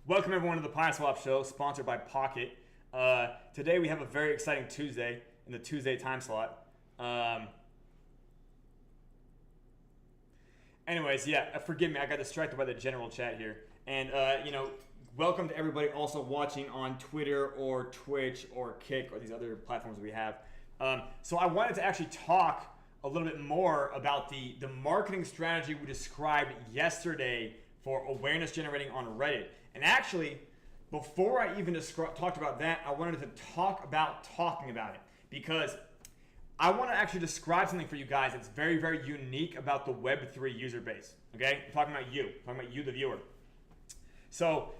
Welcome everyone to the PYRESWAP show, sponsored by Pocket. Today we have a very exciting Tuesday in the Tuesday time slot. Anyways, yeah, forgive me, I got distracted by the general chat here. And, welcome to everybody also watching on Twitter or Twitch or Kick or these other platforms we have. So I wanted to actually talk a little bit more about the marketing strategy we described yesterday for awareness generating on Reddit. And actually, before I even talked about that, I wanted to talk about talking about it, because I want to actually describe something for you guys that's very, very unique about the Web3 user base. Okay, I'm talking about you, the viewer. So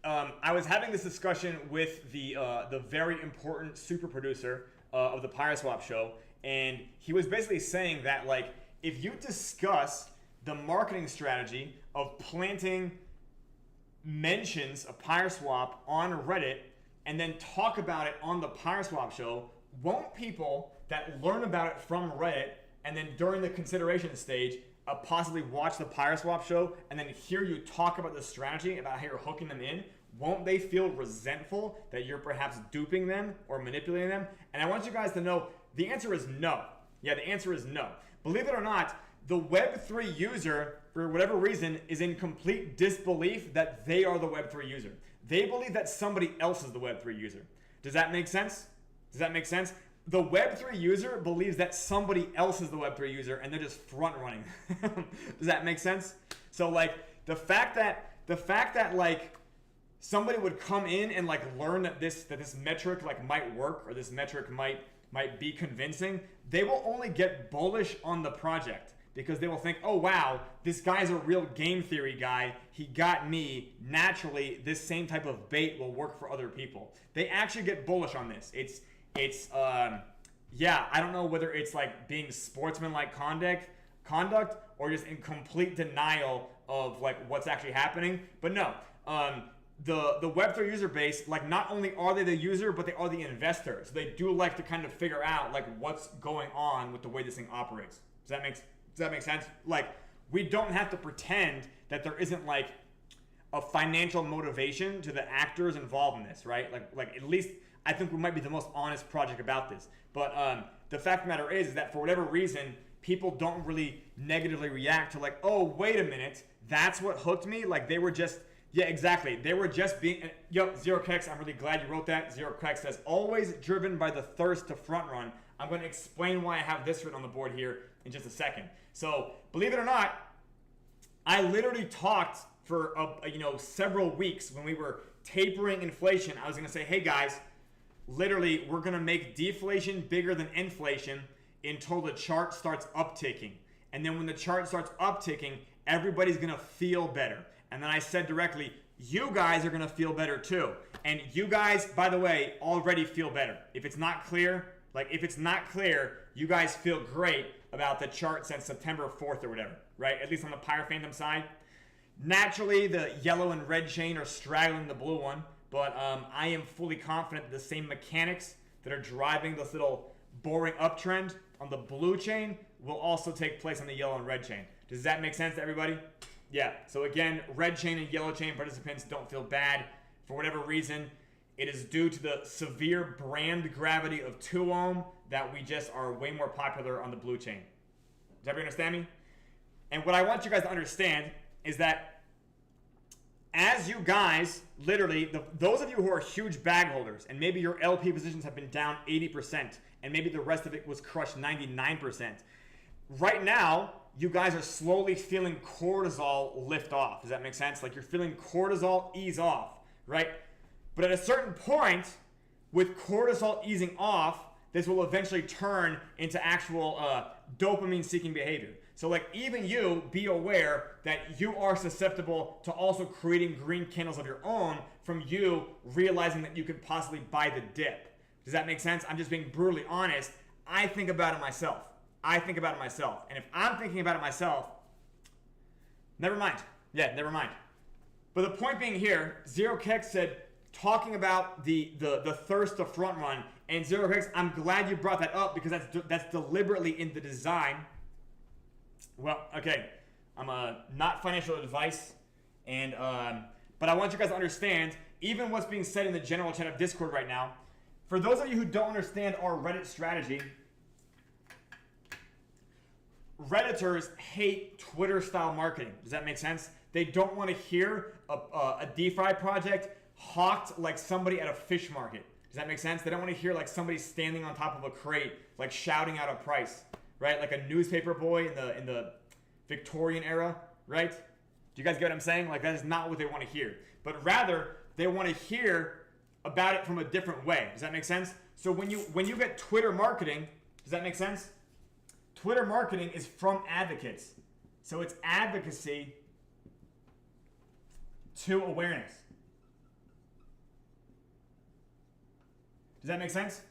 I was having this discussion with the very important super producer of the PYRESWAP show, and he was basically saying that, like, if you discuss the marketing strategy of planting mentions of PYRESWAP on Reddit and then talk about it on the PYRESWAP show, won't people that learn about it from Reddit and then during the consideration stage possibly watch the PYRESWAP show and then hear you talk about the strategy, about how you're hooking them in, won't they feel resentful that you're perhaps duping them or manipulating them? And I want you guys to know the answer is no. Yeah, the answer is no. Believe it or not, the Web3 user, for whatever reason, is in complete disbelief that they are the Web3 user. They believe that somebody else is the Web3 user. Does that make sense? Does that make sense? The Web3 user believes that somebody else is the Web3 user and they're just front running. Does that make sense? So, like, the fact that like somebody would come in and like learn that this metric like might work, or this metric might be convincing, they will only get bullish on the project, because they will think, oh wow, this guy's a real game theory guy. He got me. Naturally, this same type of bait will work for other people. They actually get bullish on this. Yeah, I don't know whether it's like being sportsmanlike conduct or just in complete denial of like what's actually happening. But no, the Web3 user base, like, not only are they the user, but they are the investor. So they do like to kind of figure out like what's going on with the way this thing operates. Does that make sense? Like, we don't have to pretend that there isn't like a financial motivation to the actors involved in this, right? Like at least I think we might be the most honest project about this. But the fact of the matter is that for whatever reason, people don't really negatively react to like, oh, wait a minute, that's what hooked me? Like, they were just, yeah, exactly. They were just being, yo, Zero Kex, I'm really glad you wrote that. Zero Kex says, always driven by the thirst to front run. I'm going to explain why I have this written on the board here in just a second. So, believe it or not, I literally talked for several weeks when we were tapering inflation. I was going to say, hey guys, literally we're going to make deflation bigger than inflation until the chart starts upticking. And then when the chart starts upticking, everybody's going to feel better. And then I said directly, you guys are going to feel better too. And you guys, by the way, already feel better. If it's not clear, you guys feel great about the chart since September 4th or whatever, right? At least on the Pyre Phantom side. Naturally, the yellow and red chain are straggling the blue one, but I am fully confident that the same mechanics that are driving this little boring uptrend on the blue chain will also take place on the yellow and red chain. Does that make sense to everybody? Yeah, so again, red chain and yellow chain participants, don't feel bad. For whatever reason, it is due to the severe brand gravity of 2 ohm that we just are way more popular on the blue chain. Does everybody understand me? And what I want you guys to understand is that as you guys, literally, those of you who are huge bag holders, and maybe your LP positions have been down 80%, and maybe the rest of it was crushed 99%, right now, you guys are slowly feeling cortisol lift off. Does that make sense? Like, you're feeling cortisol ease off, right? But at a certain point, with cortisol easing off, this will eventually turn into actual dopamine-seeking behavior. So, like, even you, be aware that you are susceptible to also creating green candles of your own from you realizing that you could possibly buy the dip. Does that make sense? I'm just being brutally honest. I think about it myself. And if I'm thinking about it myself, never mind. Yeah, never mind. But the point being here, Zero Kex said, talking about the thirst to front run, and Zero Kex, I'm glad you brought that up, because that's deliberately in the design. Well, okay, I'm not financial advice, and But I want you guys to understand, even what's being said in the general chat of Discord right now, for those of you who don't understand our Reddit strategy, Redditors hate Twitter-style marketing. Does that make sense? They don't want to hear a DeFi project hawked like somebody at a fish market. Does that make sense? They don't want to hear like somebody standing on top of a crate, like shouting out a price, right? Like a newspaper boy in the Victorian era, right? Do you guys get what I'm saying? Like that is not what they want to hear. But rather, they want to hear about it from a different way. Does that make sense? So when you get Twitter marketing, does that make sense? Twitter marketing is from advocates. So it's advocacy to awareness. Does that make sense?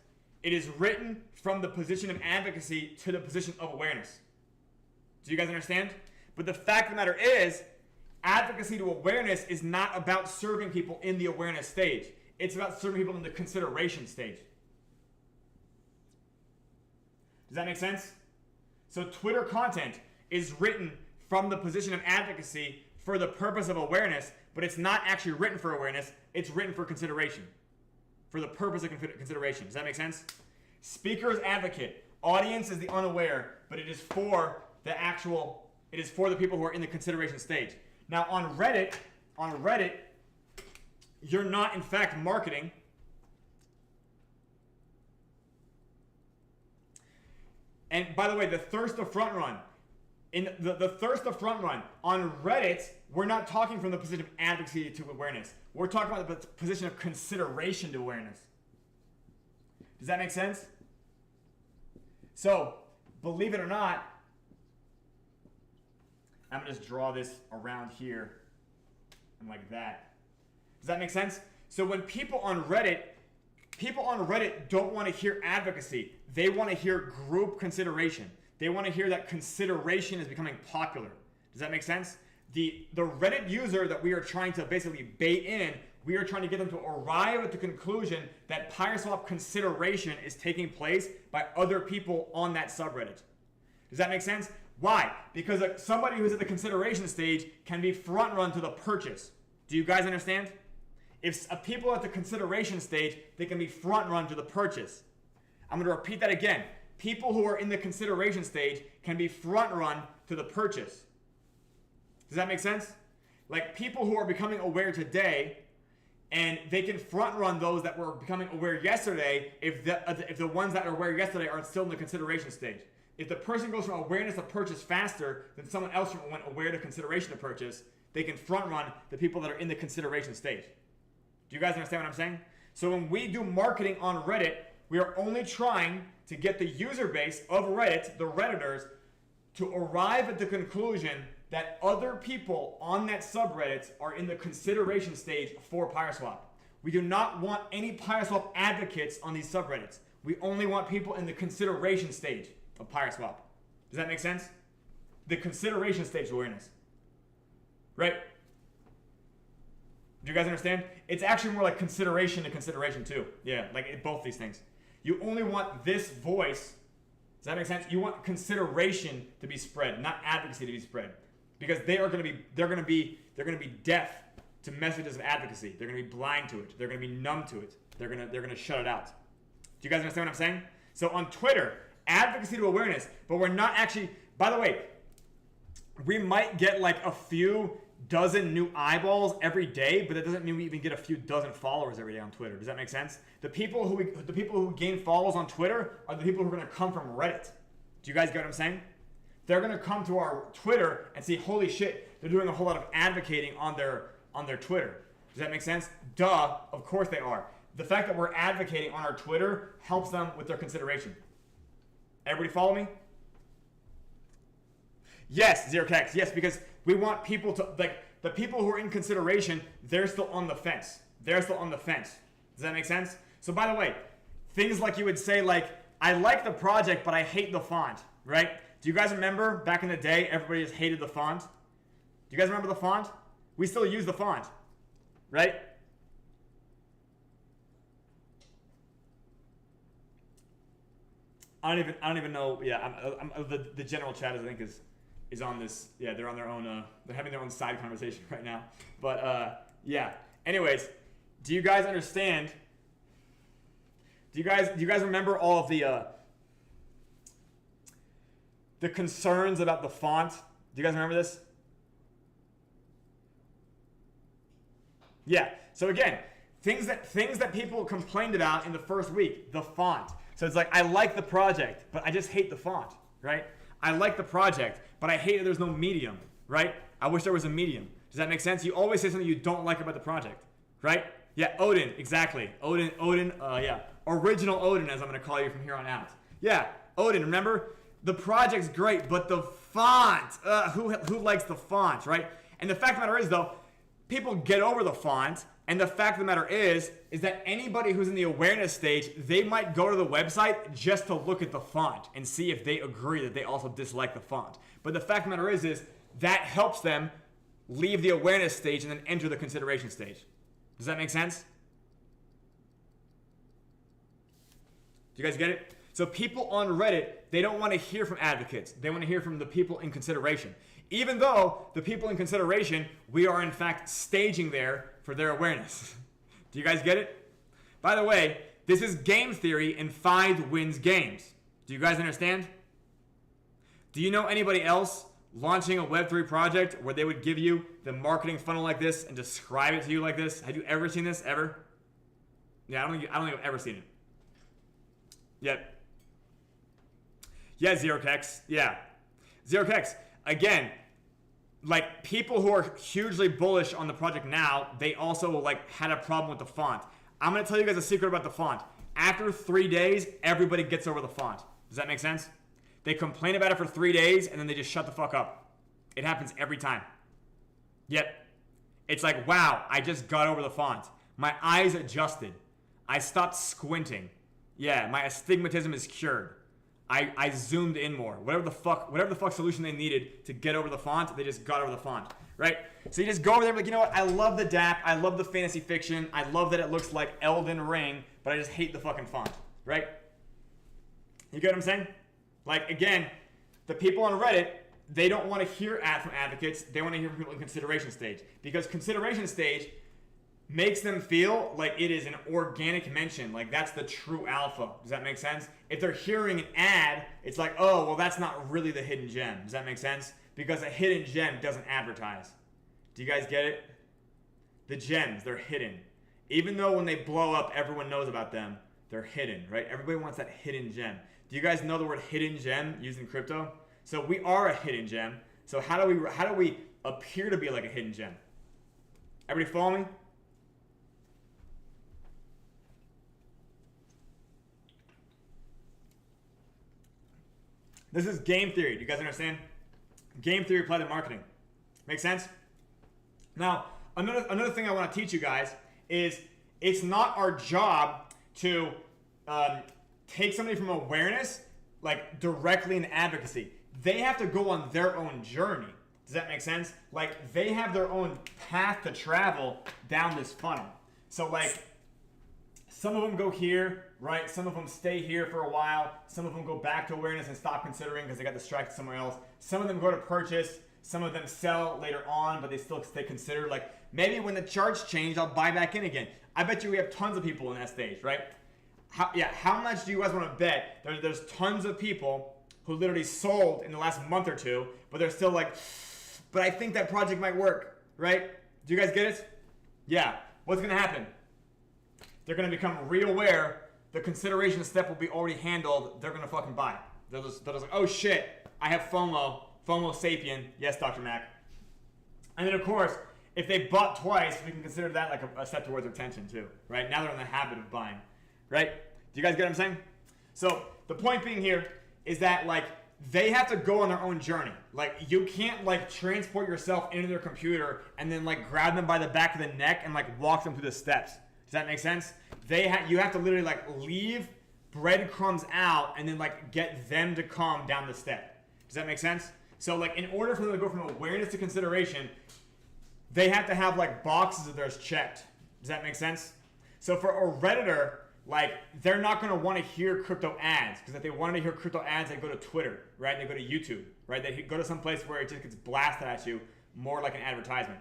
It is written from the position of advocacy to the position of awareness. Do you guys understand? But the fact of the matter is, advocacy to awareness is not about serving people in the awareness stage. It's about serving people in the consideration stage. Does that make sense? So Twitter content is written from the position of advocacy for the purpose of awareness, but it's not actually written for awareness. It's written for consideration, for the purpose of consideration. Does that make sense? Speaker is advocate. Audience is the unaware, but it is for the people who are in the consideration stage. Now on Reddit, you're not in fact marketing. And by the way, the thirst to front run, the thirst to front run on Reddit, we're not talking from the position of advocacy to awareness. We're talking about the position of consideration to awareness. Does that make sense? So, believe it or not, I'm gonna just draw this around here and like that. Does that make sense? So when people on Reddit don't want to hear advocacy. They want to hear group consideration. They want to hear that consideration is becoming popular. Does that make sense? The Reddit user that we are trying to basically bait in, we are trying to get them to arrive at the conclusion that PYRESWAP consideration is taking place by other people on that subreddit. Does that make sense? Why? Because somebody who's at the consideration stage can be front run to the purchase. Do you guys understand? If people at the consideration stage, they can be front run to the purchase. I'm going to repeat that again. People who are in the consideration stage can be front run to the purchase. Does that make sense? Like people who are becoming aware today, and they can front run those that were becoming aware yesterday if the ones that were aware yesterday are still in the consideration stage. If the person goes from awareness to purchase faster than someone else went aware to consideration to purchase, they can front run the people that are in the consideration stage. Do you guys understand what I'm saying? So when we do marketing on Reddit, we are only trying to get the user base of Reddit, the Redditors, to arrive at the conclusion that other people on that subreddit are in the consideration stage for PYRESWAP. We do not want any PYRESWAP advocates on these subreddits. We only want people in the consideration stage of PYRESWAP. Does that make sense? The consideration stage awareness. Right? Do you guys understand? It's actually more like consideration to consideration too. Yeah, like both these things. You only want this voice. Does that make sense? You want consideration to be spread, not advocacy to be spread, because they're going to be deaf to messages of advocacy. They're going to be blind to it. They're going to be numb to it. They're going to shut it out. Do you guys understand what I'm saying? So on Twitter, advocacy to awareness, but we're not actually. By the way, we might get like a few dozen new eyeballs every day, but that doesn't mean we even get a few dozen followers every day on Twitter. Does that make sense? The people who gain follows on Twitter are the people who are going to come from Reddit. Do you guys get what I'm saying? They're going to come to our Twitter and see, holy shit, they're doing a whole lot of advocating on their Twitter. Does that make sense? Duh, of course they are. The fact that we're advocating on our Twitter helps them with their consideration. Everybody follow me? Yes, Zerocax. Yes, because we want people to, like, the people who are in consideration, they're still on the fence. They're still on the fence. Does that make sense? So by the way, things like you would say, like, I like the project, but I hate the font, right? Do you guys remember back in the day, everybody just hated the font? Do you guys remember the font? We still use the font, right? I don't even know. Yeah, the general chat I think is on this. Yeah, they're on their own. They're having their own side conversation right now. But Yeah. Anyways, do you guys understand? Do you guys remember all of the concerns about the font? Do you guys remember this? Yeah. So again, things that people complained about in the first week, the font. So it's like, I like the project, but I just hate the font, right? I like the project, but I hate that there's no medium, right? I wish there was a medium. Does that make sense? You always say something you don't like about the project, right? Yeah, Odin, exactly. Odin, yeah. Original Odin, as I'm going to call you from here on out. Yeah, Odin, remember? The project's great, but the font, who likes the font, right? And the fact of the matter is, though, people get over the font, and the fact of the matter is that anybody who's in the awareness stage, they might go to the website just to look at the font and see if they agree that they also dislike the font. But the fact of the matter is that helps them leave the awareness stage and then enter the consideration stage. Does that make sense? Do you guys get it? So people on Reddit, they don't want to hear from advocates. They want to hear from the people in consideration. Even though the people in consideration, we are in fact staging there for their awareness. Do you guys get it? By the way, this is game theory and 5 wins games. Do you guys understand? Do you know anybody else launching a Web3 project where they would give you the marketing funnel like this and describe it to you like this? Have you ever seen this, ever? Yeah, I don't think I've ever seen it. Yep. Yeah, ZeroKex. Yeah. ZeroKex. Again, like people who are hugely bullish on the project now, they also like had a problem with the font. I'm going to tell you guys a secret about the font. After 3 days, everybody gets over the font. Does that make sense? They complain about it for 3 days and then they just shut the fuck up. It happens every time. Yep. It's like, wow, I just got over the font. My eyes adjusted. I stopped squinting. Yeah, my astigmatism is cured. I zoomed in more. Whatever the fuck solution they needed to get over the font, they just got over the font, right? So you just go over there and be like, you know what? I love the DApp. I love the fantasy fiction. I love that it looks like Elden Ring, but I just hate the fucking font, right? You get what I'm saying? Like, again, the people on Reddit, they don't want to hear from advocates. They want to hear from people in consideration stage. Because consideration stage makes them feel like it is an organic mention. Like, that's the true alpha. Does that make sense? If they're hearing an ad, it's like, oh, well, that's not really the hidden gem. Does that make sense? Because a hidden gem doesn't advertise. Do you guys get it? The gems, they're hidden. Even though when they blow up, everyone knows about them, they're hidden, right? Everybody wants that hidden gem. Do you guys know the word hidden gem used in crypto? So we are a hidden gem. So how do we appear to be like a hidden gem? Everybody follow me? This is game theory. Do you guys understand? Game theory applied to marketing. Make sense? Now, another thing I want to teach you guys is it's not our job to take somebody from awareness like directly into advocacy. They have to go on their own journey. Does that make sense? Like they have their own path to travel down this funnel. So like some of them go here, right? Some of them stay here for a while. Some of them go back to awareness and stop considering because they got distracted somewhere else. Some of them go to purchase. Some of them sell later on, but they still stay considered. Like maybe when the charts change, I'll buy back in again. I bet you we have tons of people in that stage, right? How much do you guys want to bet there's tons of people who literally sold in the last month or two, but they're still like, but I think that project might work, right? Do you guys get it? Yeah. What's going to happen? They're going to become real-aware. The consideration step will be already handled. They're going to fucking buy. They're just like, oh shit, I have FOMO. FOMO sapien. Yes, Dr. Mac. And then, of course, if they bought twice, we can consider that like a step towards retention too, right? Now they're in the habit of buying, right? Do you guys get what I'm saying? So the point being here is that like they have to go on their own journey. Like you can't like transport yourself into their computer and then like grab them by the back of the neck and like walk them through the steps. Does that make sense? You have to literally like leave breadcrumbs out and then like get them to come down the step. Does that make sense? So like in order for them to go from awareness to consideration, they have to have like boxes of theirs checked. Does that make sense? So for a Redditor, like they're not going to want to hear crypto ads because if they wanted to hear crypto ads, they go to Twitter, right? They go to YouTube, right? They go to some place where it just gets blasted at you more like an advertisement,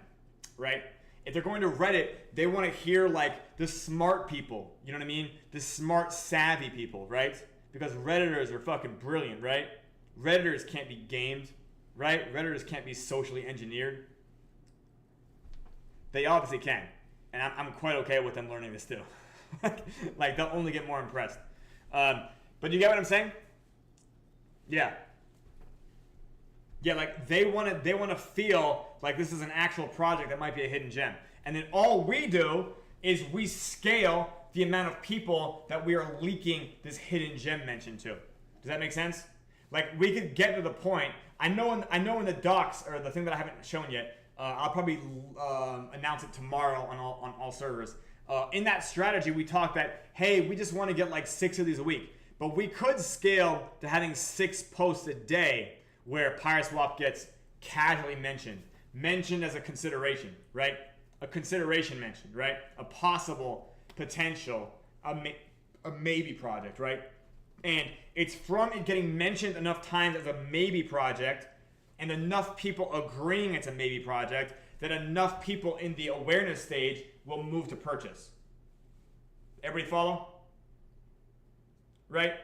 right? If they're going to Reddit, they want to hear like the smart people, you know what I mean? The smart, savvy people, right? Because Redditors are fucking brilliant, right? Redditors can't be gamed, right? Redditors can't be socially engineered. They obviously can. And I'm quite okay with them learning this too. Like, they'll only get more impressed. But you get what I'm saying? Yeah. Yeah, like they want to feel like this is an actual project that might be a hidden gem. And then all we do is we scale the amount of people that we are leaking this hidden gem mention to. Does that make sense? Like, we could get to the point. I know in the docs, or the thing that I haven't shown yet, I'll probably announce it tomorrow on all servers. In that strategy, we talked that, hey, we just want to get like 6 of these a week. But we could scale to having 6 posts a day where PYRESWAP gets casually mentioned as a consideration, right? A consideration mentioned, right? A possible, potential, a maybe project, right? And it's from it getting mentioned enough times as a maybe project and enough people agreeing it's a maybe project that enough people in the awareness stage will move to purchase. Everybody follow? Right?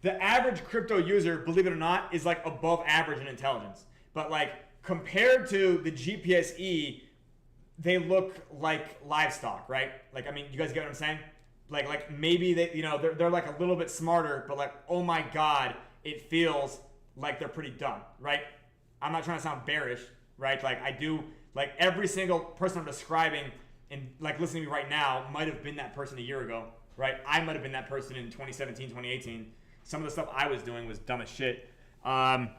The average crypto user, believe it or not, is like above average in intelligence. But like compared to the GPSE, they look like livestock, right? Like, I mean, you guys get what I'm saying? Like maybe they, you know, they're like a little bit smarter, but like, oh my God, it feels like they're pretty dumb, right? I'm not trying to sound bearish, right? Like I do, like every single person I'm describing and like listening to me right now might have been that person a year ago, right? I might have been that person in 2017, 2018. Some of the stuff I was doing was dumb as shit. Actually,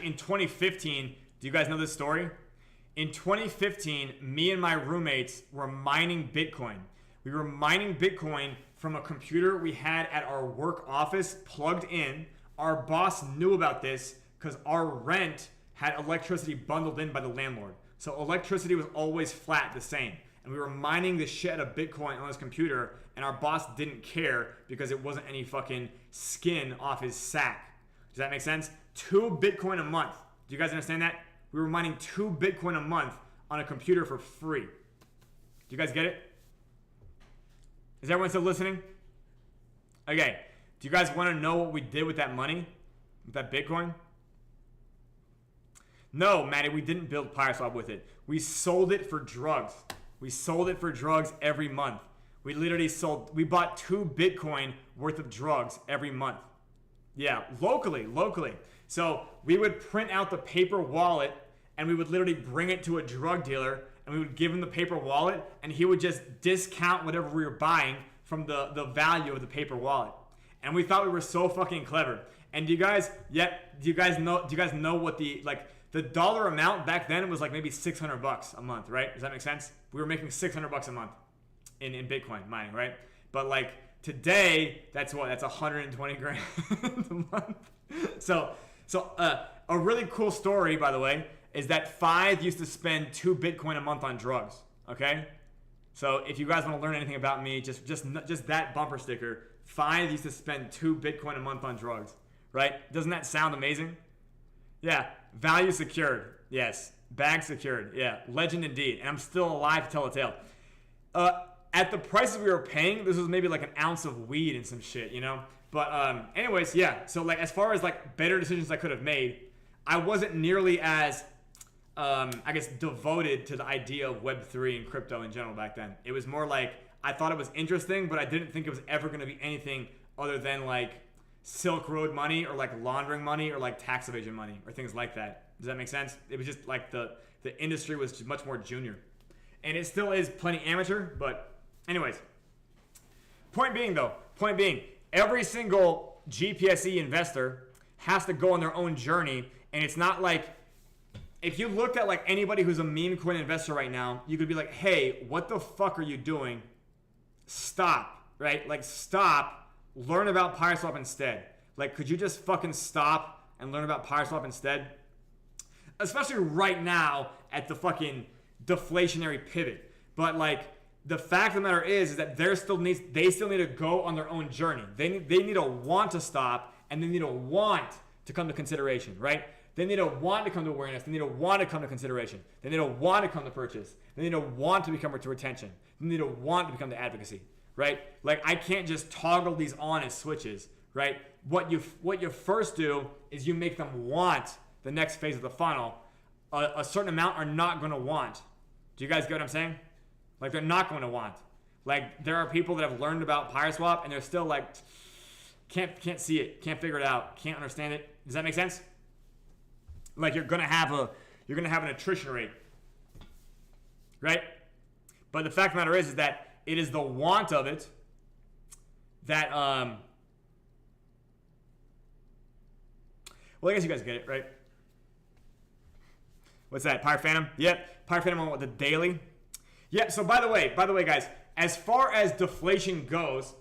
in 2015, do you guys know this story? In 2015, me and my roommates were mining Bitcoin. We were mining Bitcoin from a computer we had at our work office plugged in. Our boss knew about this because our rent had electricity bundled in by the landlord. So electricity was always flat, the same. And we were mining the shit out of Bitcoin on his computer, and our boss didn't care because it wasn't any fucking skin off his sack. Does that make sense? 2 Bitcoin a month. Do you guys understand that? We were mining 2 Bitcoin a month on a computer for free. Do you guys get it? Is everyone still listening? Okay. Do you guys want to know what we did with that money? With that Bitcoin? No, Maddie, we didn't build PYRESWAP with it. We sold it for drugs. We sold it for drugs every month. We literally we bought 2 Bitcoin worth of drugs every month. Yeah, locally. So we would print out the paper wallet and we would literally bring it to a drug dealer and we would give him the paper wallet and he would just discount whatever we were buying from the value of the paper wallet. And we thought we were so fucking clever. And do you guys know what the dollar amount back then was like maybe $600 a month, right? Does that make sense? We were making $600 a month in Bitcoin mining, right? But like today, that's what? That's 120 grand a month. So a really cool story, by the way, is that Five used to spend 2 Bitcoin a month on drugs. Okay, so if you guys want to learn anything about me, just that bumper sticker. Five used to spend 2 Bitcoin a month on drugs. Right? Doesn't that sound amazing? Yeah. Value secured. Yes. Bag secured. Yeah. Legend indeed. And I'm still alive to tell a tale. At the prices we were paying, this was maybe like an ounce of weed and some shit, you know? But anyways, yeah. So like as far as like better decisions I could have made, I wasn't nearly as I guess devoted to the idea of Web3 and crypto in general back then. It was more like I thought it was interesting, but I didn't think it was ever going to be anything other than like Silk Road money or like laundering money or like tax evasion money or things like that. Does that make sense? It was just like the industry was just much more junior. And it still is plenty amateur, but anyways. Point being, every single GPSE investor has to go on their own journey, and it's not like, if you looked at like anybody who's a meme coin investor right now, you could be like, hey, what the fuck are you doing? Stop, right? Like stop, learn about PYRESWAP instead. Like, could you just fucking stop and learn about PYRESWAP instead? Especially right now at the fucking deflationary pivot. But like, the fact of the matter is that they still need to go on their own journey. They need to want to stop, and they need to want to come to consideration, right? They need to want to come to awareness. They need to want to come to consideration. They need to want to come to purchase. They need to want to become to retention. They need to want to become to advocacy, right? Like I can't just toggle these on as switches, right? What you first do is you make them want the next phase of the funnel. A certain amount are not going to want. Do you guys get what I'm saying? Like they're not going to want. Like there are people that have learned about PYRESWAP and they're still like can't see it, can't figure it out, can't understand it. Does that make sense? Like you're gonna have an attrition rate, right? But the fact of the matter is that it is the want of it that well, I guess you guys get it, right? What's that? Pyre Phantom? Yep. Pyre Phantom on the daily. Yep. So by the way, guys, as far as deflation goes,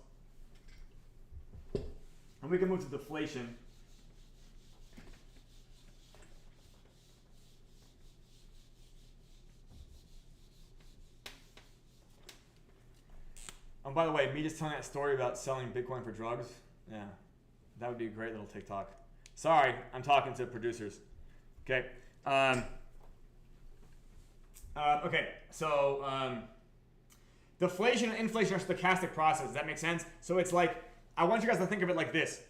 and we can move to deflation. And by the way, me just telling that story about selling Bitcoin for drugs, yeah, that would be a great little TikTok. Sorry, I'm talking to producers. Okay. Okay, so deflation and inflation are stochastic processes. Does that make sense? So it's like, I want you guys to think of it like this.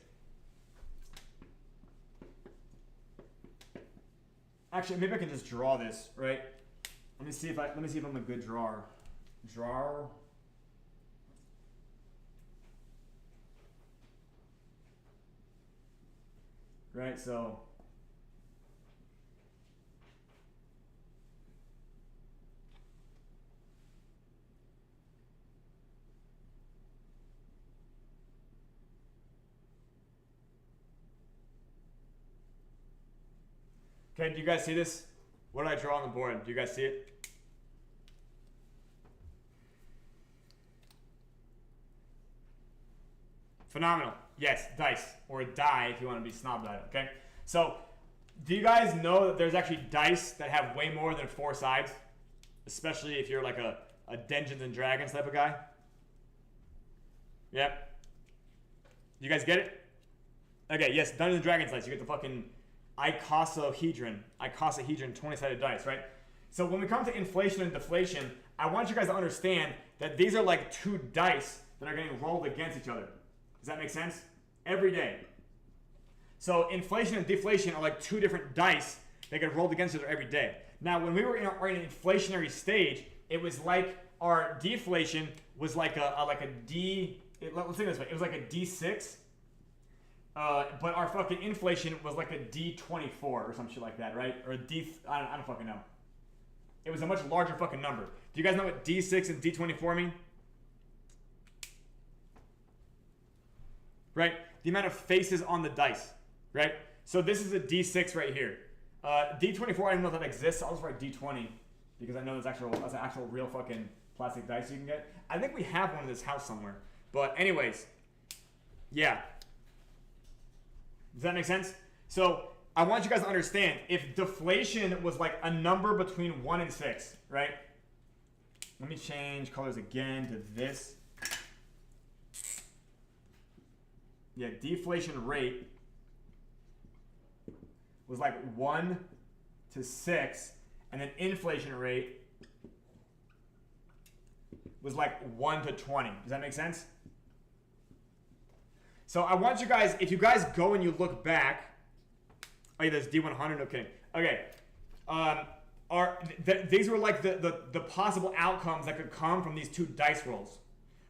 Actually, maybe I can just draw this, right? Let me see if I'm a good drawer. Drawer. Right, so okay, do you guys see this? What did I draw on the board? Do you guys see it? Phenomenal. Yes, dice, or a die if you want to be snob about it, okay? So, do you guys know that there's actually dice that have way more than 4 sides? Especially if you're like a Dungeons and Dragons type of guy? Yep. You guys get it? Okay, yes, Dungeons and Dragons dice. You get the fucking icosahedron 20-sided dice, right? So when we come to inflation and deflation, I want you guys to understand that these are like 2 dice that are getting rolled against each other. Does that make sense? Every day. So inflation and deflation are like 2 different dice that get rolled against each other every day. Now, when we were in an inflationary stage, it was like our deflation was like a D. Let's think this way. It was like a D6. But our fucking inflation was like a D24 or some shit like that, right? Or a D. I don't fucking know. It was a much larger fucking number. Do you guys know what D6 and D24 mean? Right? The amount of faces on the dice, right? So this is a D6 right here. D24, I don't even know if that exists. I'll just write D20 because I know that's an actual real fucking plastic dice you can get. I think we have one in this house somewhere. But anyways, yeah. Does that make sense? So I want you guys to understand, if deflation was like a number between 1 and 6, right? Let me change colors again to this. Yeah, deflation rate was like 1 to 6, and then inflation rate was like 1 to 20. Does that make sense? So I want you guys, if you guys go and you look back, oh yeah, there's D100, okay. Okay, these were like the possible outcomes that could come from these 2 dice rolls.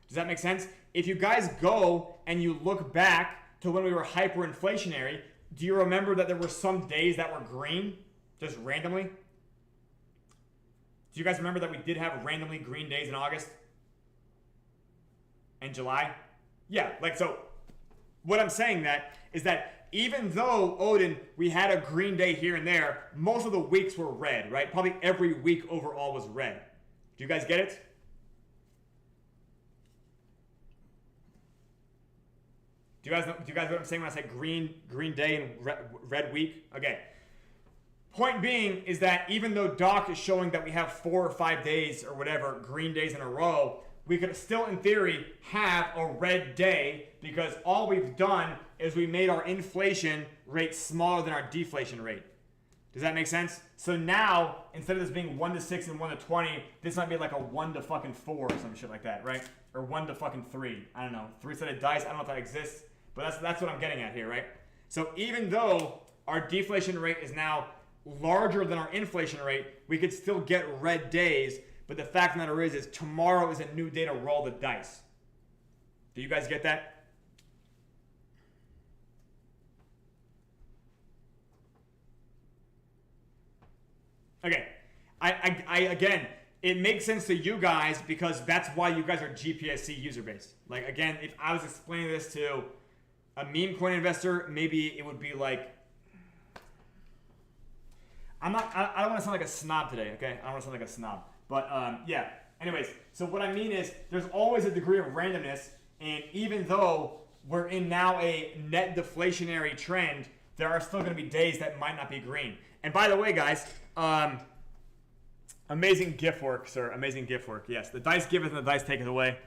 Does that make sense? If you guys go and you look back to when we were hyperinflationary, do you remember that there were some days that were green, just randomly? Do you guys remember that we did have randomly green days in August and July? Yeah, like so. What I'm saying that is that even though, Odin, we had a green day here and there, most of the weeks were red, right? Probably every week overall was red. Do you guys get it? Do you guys know what I'm saying when I say green day and red week? Okay. Point being is that even though Doc is showing that we have 4 or 5 days or whatever, green days in a row, we could still, in theory, have a red day because all we've done is we made our inflation rate smaller than our deflation rate. Does that make sense? So now, instead of this being 1 to 6 and 1 to 20, this might be like a 1 to fucking 4 or some shit like that, right? Or 1 to fucking 3. I don't know. 3-sided dice. I don't know if that exists, but that's what I'm getting at here, right? So even though our deflation rate is now larger than our inflation rate, we could still get red days. But the fact of the matter is tomorrow is a new day to roll the dice. Do you guys get that? Okay, I again, it makes sense to you guys because that's why you guys are GPSC user base. Like again, if I was explaining this to a meme coin investor, maybe it would be like, I don't want to sound like a snob today, okay? I don't want to sound like a snob, but yeah. Anyways, so what I mean is there's always a degree of randomness, and even though we're in now a net deflationary trend, there are still going to be days that might not be green. And by the way, guys, amazing GIF work, sir. Amazing GIF work. Yes, the dice giveth and the dice taketh away.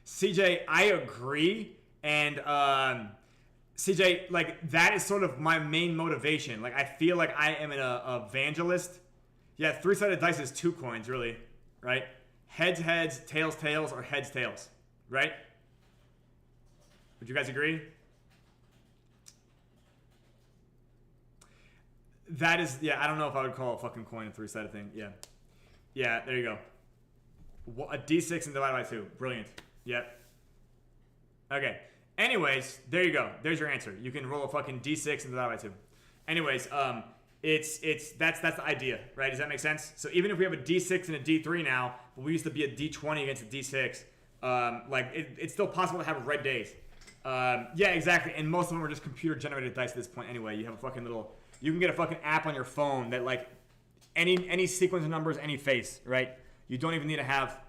CJ, I agree. And CJ, like that is sort of my main motivation. Like I feel like I am an evangelist. Yeah, 3-sided dice is 2 coins, really, right? Heads, heads, tails, tails, or heads, tails, right? Would you guys agree? That is, yeah, I don't know if I would call a fucking coin a 3-sided thing. Yeah. Yeah, there you go. A D6 and divided by 2. Brilliant. Yep. Okay. Anyways, there you go. There's your answer. You can roll a fucking D6 and divide by 2. Anyways, that's the idea, right? Does that make sense? So even if we have a D6 and a D3 now, but we used to be a D20 against a D6, like it's still possible to have red days. Yeah, exactly. And most of them are just computer generated dice at this point anyway. You have a fucking little, you can get a fucking app on your phone that like any sequence of numbers, any face, right? You don't even need to have,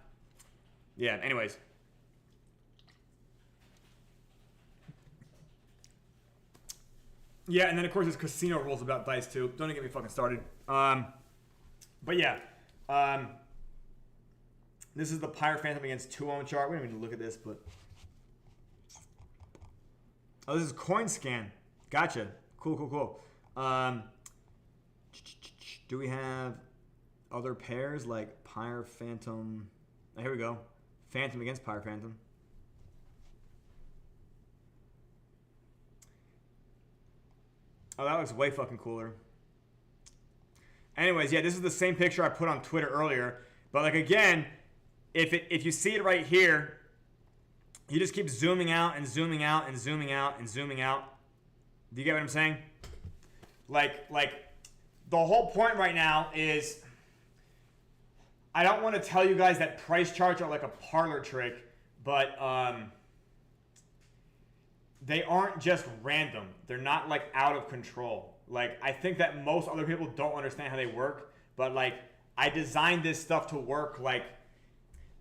yeah, anyways. Yeah, and then of course there's casino rules about dice too. Don't even get me fucking started. But yeah, this is the Pyre Phantom against 2-ohm chart. We don't even look at this, but oh, this is coin scan. Gotcha. Cool. Do we have other pairs like Pyre Phantom? Oh, here we go. Phantom against Pyre Phantom. Oh, that looks way fucking cooler. Anyways, yeah, this is the same picture I put on Twitter earlier. But like again, if you see it right here, you just keep zooming out and zooming out and zooming out and zooming out. Do you get what I'm saying? Like the whole point right now is I don't want to tell you guys that price charts are like a parlor trick, but they aren't just random. They're not like out of control. Like I think that most other people don't understand how they work, but like I designed this stuff to work. Like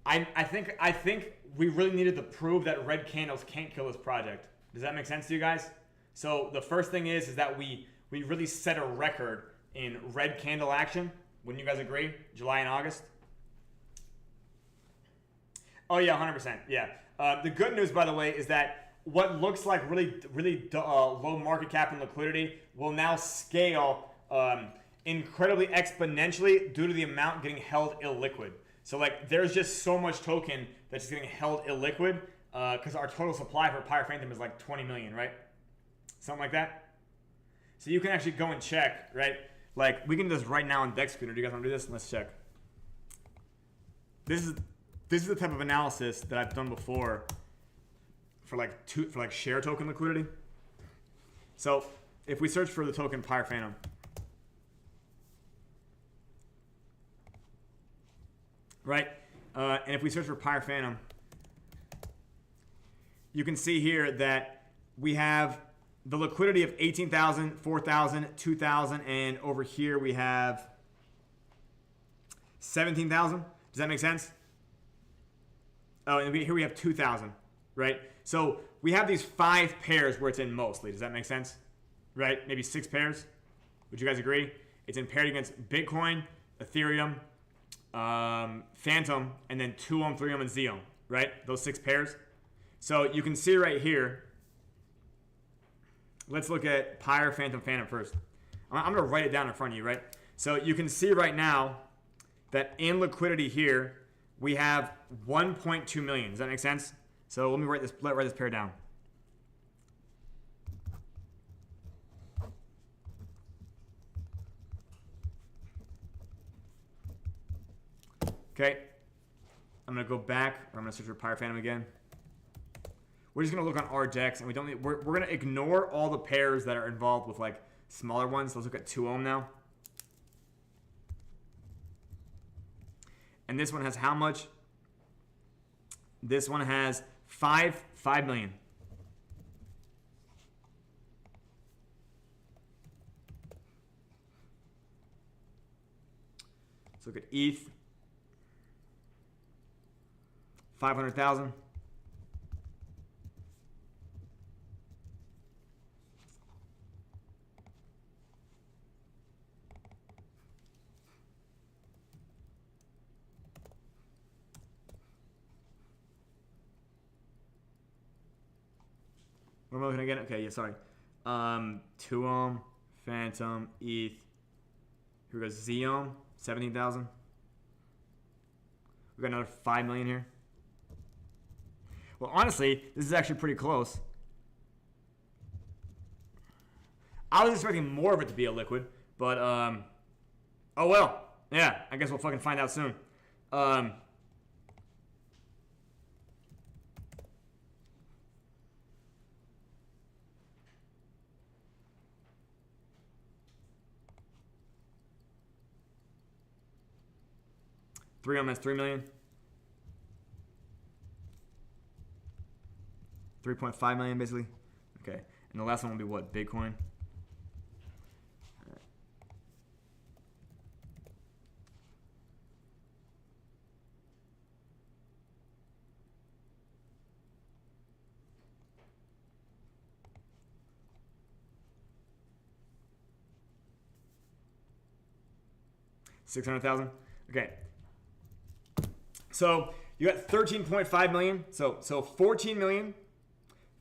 I think we really needed to prove that red candles can't kill this project. Does that make sense to you guys? So the first thing is that we really set a record in red candle action. Wouldn't you guys agree? July and August. Oh yeah, 100%. Yeah. The good news, by the way, is that what looks like really low market cap and liquidity will now scale incredibly exponentially due to the amount getting held illiquid. So like there's just so much token that's getting held illiquid because our total supply for Pyre Phantom is like 20 million, right? Something like that. So you can actually go and check, right? Like we can do this right now on Dex Scooter. Do you guys want to do this? Let's check. This is the type of analysis that I've done before for like share token liquidity. So if we search for the token Pyre Phantom, right? And if we search for Pyre Phantom, you can see here that we have the liquidity of 18,000, 4,000, 2,000, and over here we have 17,000. Does that make sense? Oh, and here we have 2,000, right? So we have these 5 pairs where it's in mostly. Does that make sense? Right? Maybe 6 pairs. Would you guys agree? It's in paired against Bitcoin, Ethereum, Phantom, and then 2-ohm, 3-ohm, and Z-ohm, right? Those 6 pairs. So you can see right here. let's look at Pyre, Phantom, Phantom first. I'm going to write it down in front of you, right? So you can see right now that in liquidity here, we have 1.2 million. Does that make sense? So let me write this pair down. Okay. I'm going to go back, or I'm going to search for Pyre Phantom again. We're just going to look on our decks, and we're going to ignore all the pairs that are involved with like smaller ones. Let's look at 2 ohm now. And this one has how much? This one has 5 million. Let's look at ETH. 500,000. What am I looking again? Okay, yeah, sorry. 2 ohm, Phantom, ETH. Here goes Z ohm, 17,000. We got another 5 million here. Well, honestly, this is actually pretty close. I was expecting more of it to be a liquid, but oh well. Yeah, I guess we'll fucking find out soon. Three on that's 3 million. 3.5 million basically. Okay. And the last one will be what? Bitcoin. $600,000. Okay. So you got 13.5 million. So 14 million,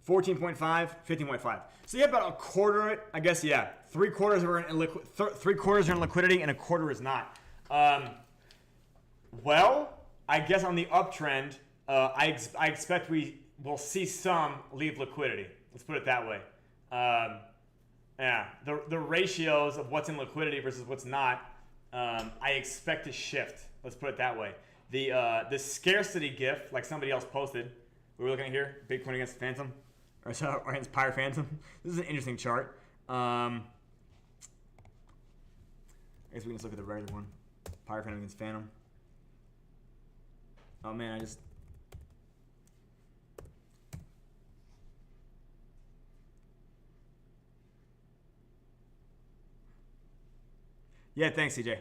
14.5, 15.5. So you have about a quarter of it. I guess, yeah. 3/4 are in liquid. 3/4 are in liquidity, and a quarter is not. Well, I guess on the uptrend, I expect we will see some leave liquidity. Let's put it that way. Yeah, the ratios of what's in liquidity versus what's not, I expect to shift. Let's put it that way. The scarcity GIF, like somebody else posted, we were looking at here, Bitcoin against Phantom, or against Pyre Phantom. This is an interesting chart. I guess we can just look at the regular one. Pyre Phantom against Phantom. Oh man, I just... Yeah, thanks, CJ.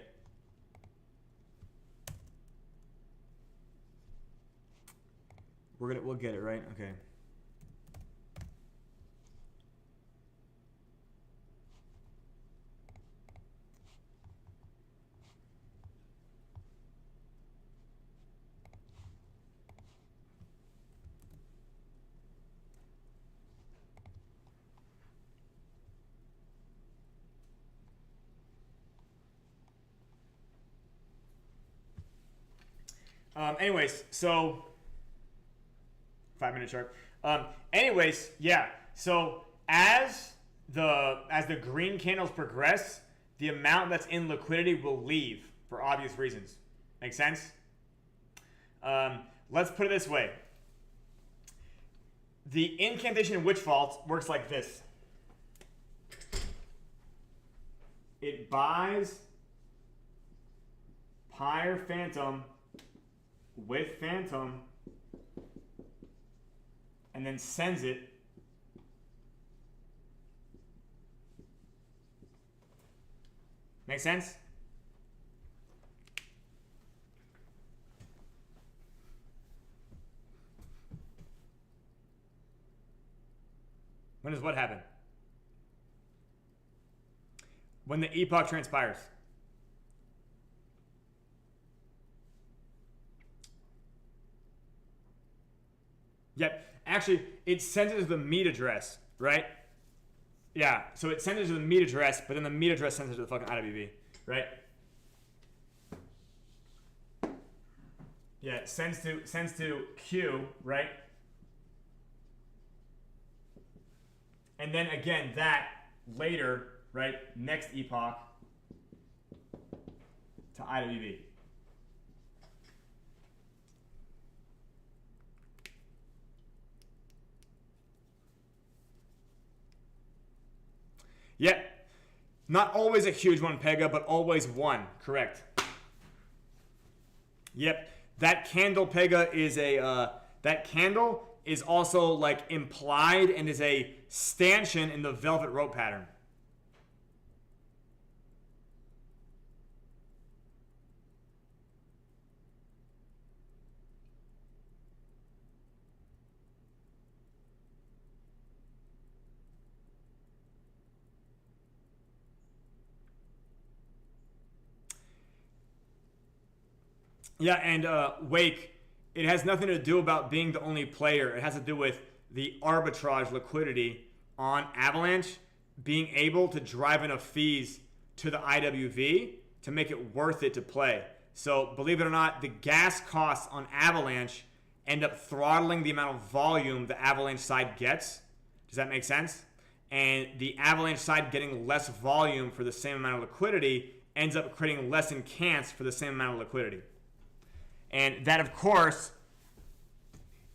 We'll get it, right? Okay. Anyways, so 5-minute chart. Anyways, yeah. So as the green candles progress, the amount that's in liquidity will leave for obvious reasons. Make sense? Let's put it this way. The incantation in Witch Vault works like this. It buys Pyre Phantom with Phantom and then sends it make sense? When does what happen? When the epoch transpires. Yep. Actually, it sends it to the meet address, right? Yeah, so it sends it to the meet address, but then the meet address sends it to the fucking IWV, right? Yeah, it sends to Q, right? And then again, that later, right? Next epoch to IWV. Yep. Not always a huge one, Pega, but always one. Correct. Yep. That candle, Pega, is a that candle is also like implied and is a stanchion in the velvet rope pattern. Yeah, and Wake, it has nothing to do about being the only player. It has to do with the arbitrage liquidity on Avalanche being able to drive enough fees to the IWV to make it worth it to play. So believe it or not, the gas costs on Avalanche end up throttling the amount of volume the Avalanche side gets. Does that make sense? And the Avalanche side getting less volume for the same amount of liquidity ends up creating less incants for the same amount of liquidity. And that, of course,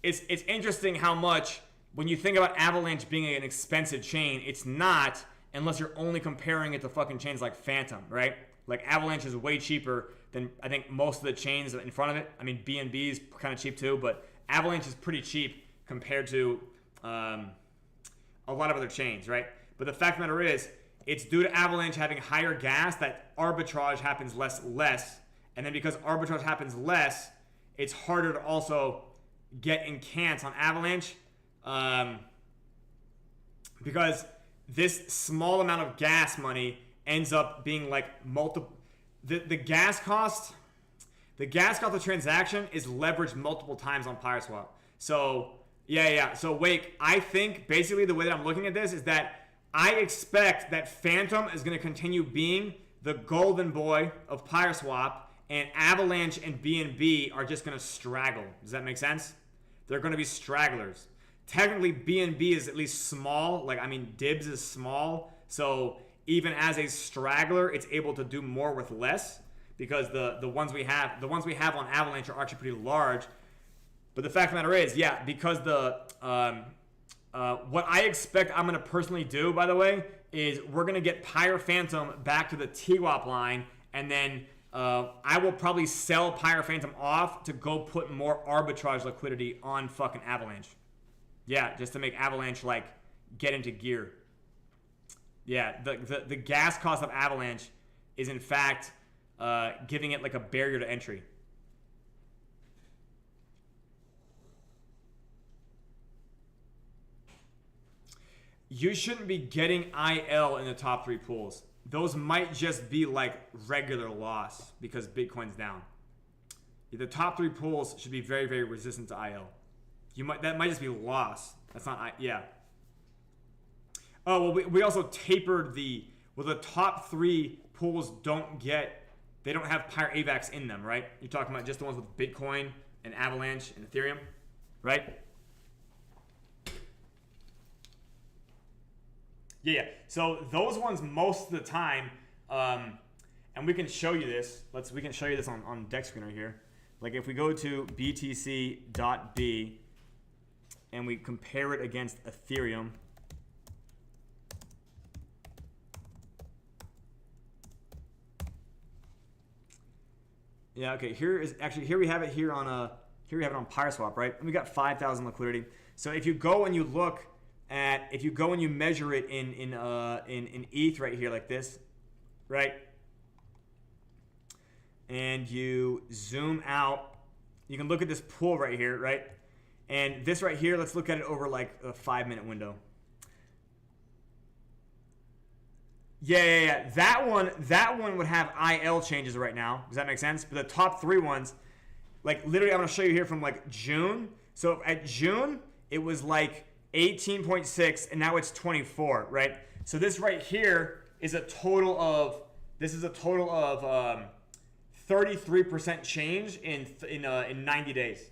it's interesting how much, when you think about Avalanche being an expensive chain, it's not unless you're only comparing it to fucking chains like Phantom, right? Like Avalanche is way cheaper than I think most of the chains in front of it. I mean, BNB is kind of cheap too, but Avalanche is pretty cheap compared to a lot of other chains, right? But the fact of the matter is, it's due to Avalanche having higher gas that arbitrage happens less. And then because arbitrage happens less, it's harder to also get incants on Avalanche because this small amount of gas money ends up being like multiple. The gas cost of transaction is leveraged multiple times on PYRESWAP. So yeah. So Wake, I think basically the way that I'm looking at this is that I expect that Phantom is going to continue being the golden boy of PYRESWap. And Avalanche and BNB are just going to straggle. Does that make sense? They're going to be stragglers. Technically, BNB is at least small. Like, I mean, Dibs is small. So even as a straggler, it's able to do more with less because the ones we have on Avalanche are actually pretty large. But the fact of the matter is, yeah, because what I expect I'm going to personally do, by the way, is we're going to get Pyre Phantom back to the TWAP line, and then I will probably sell Pyre Phantom off to go put more arbitrage liquidity on fucking Avalanche. Yeah, just to make Avalanche, like, get into gear. Yeah, the gas cost of Avalanche is, in fact, giving it, like, a barrier to entry. You shouldn't be getting IL in the top 3 pools. Those might just be like regular loss because Bitcoin's down. The top 3 pools should be very, very resistant to IL. That might just be loss. That's not yeah. Oh well, we also tapered the top 3 pools they don't have Pyre AVAX in them, right? You're talking about just the ones with Bitcoin and Avalanche and Ethereum, right? Yeah. So those ones most of the time, and we can show you this. We can show you this on deck screen right here. Like if we go to BTC.B and we compare it against Ethereum. Yeah. Okay. Here we have it here on PYRESWAP, right? And we got 5,000 liquidity. So if you go and you look. If you go and you measure it in ETH right here like this, right? And you zoom out, you can look at this pool right here, right? And this right here, let's look at it over like a 5-minute window. Yeah. That one would have IL changes right now. Does that make sense? But the top 3 ones, like literally I'm gonna show you here from like June. So at June, it was like 18.6 and now it's 24, right? So this right here is a total of 33% change in 90 days.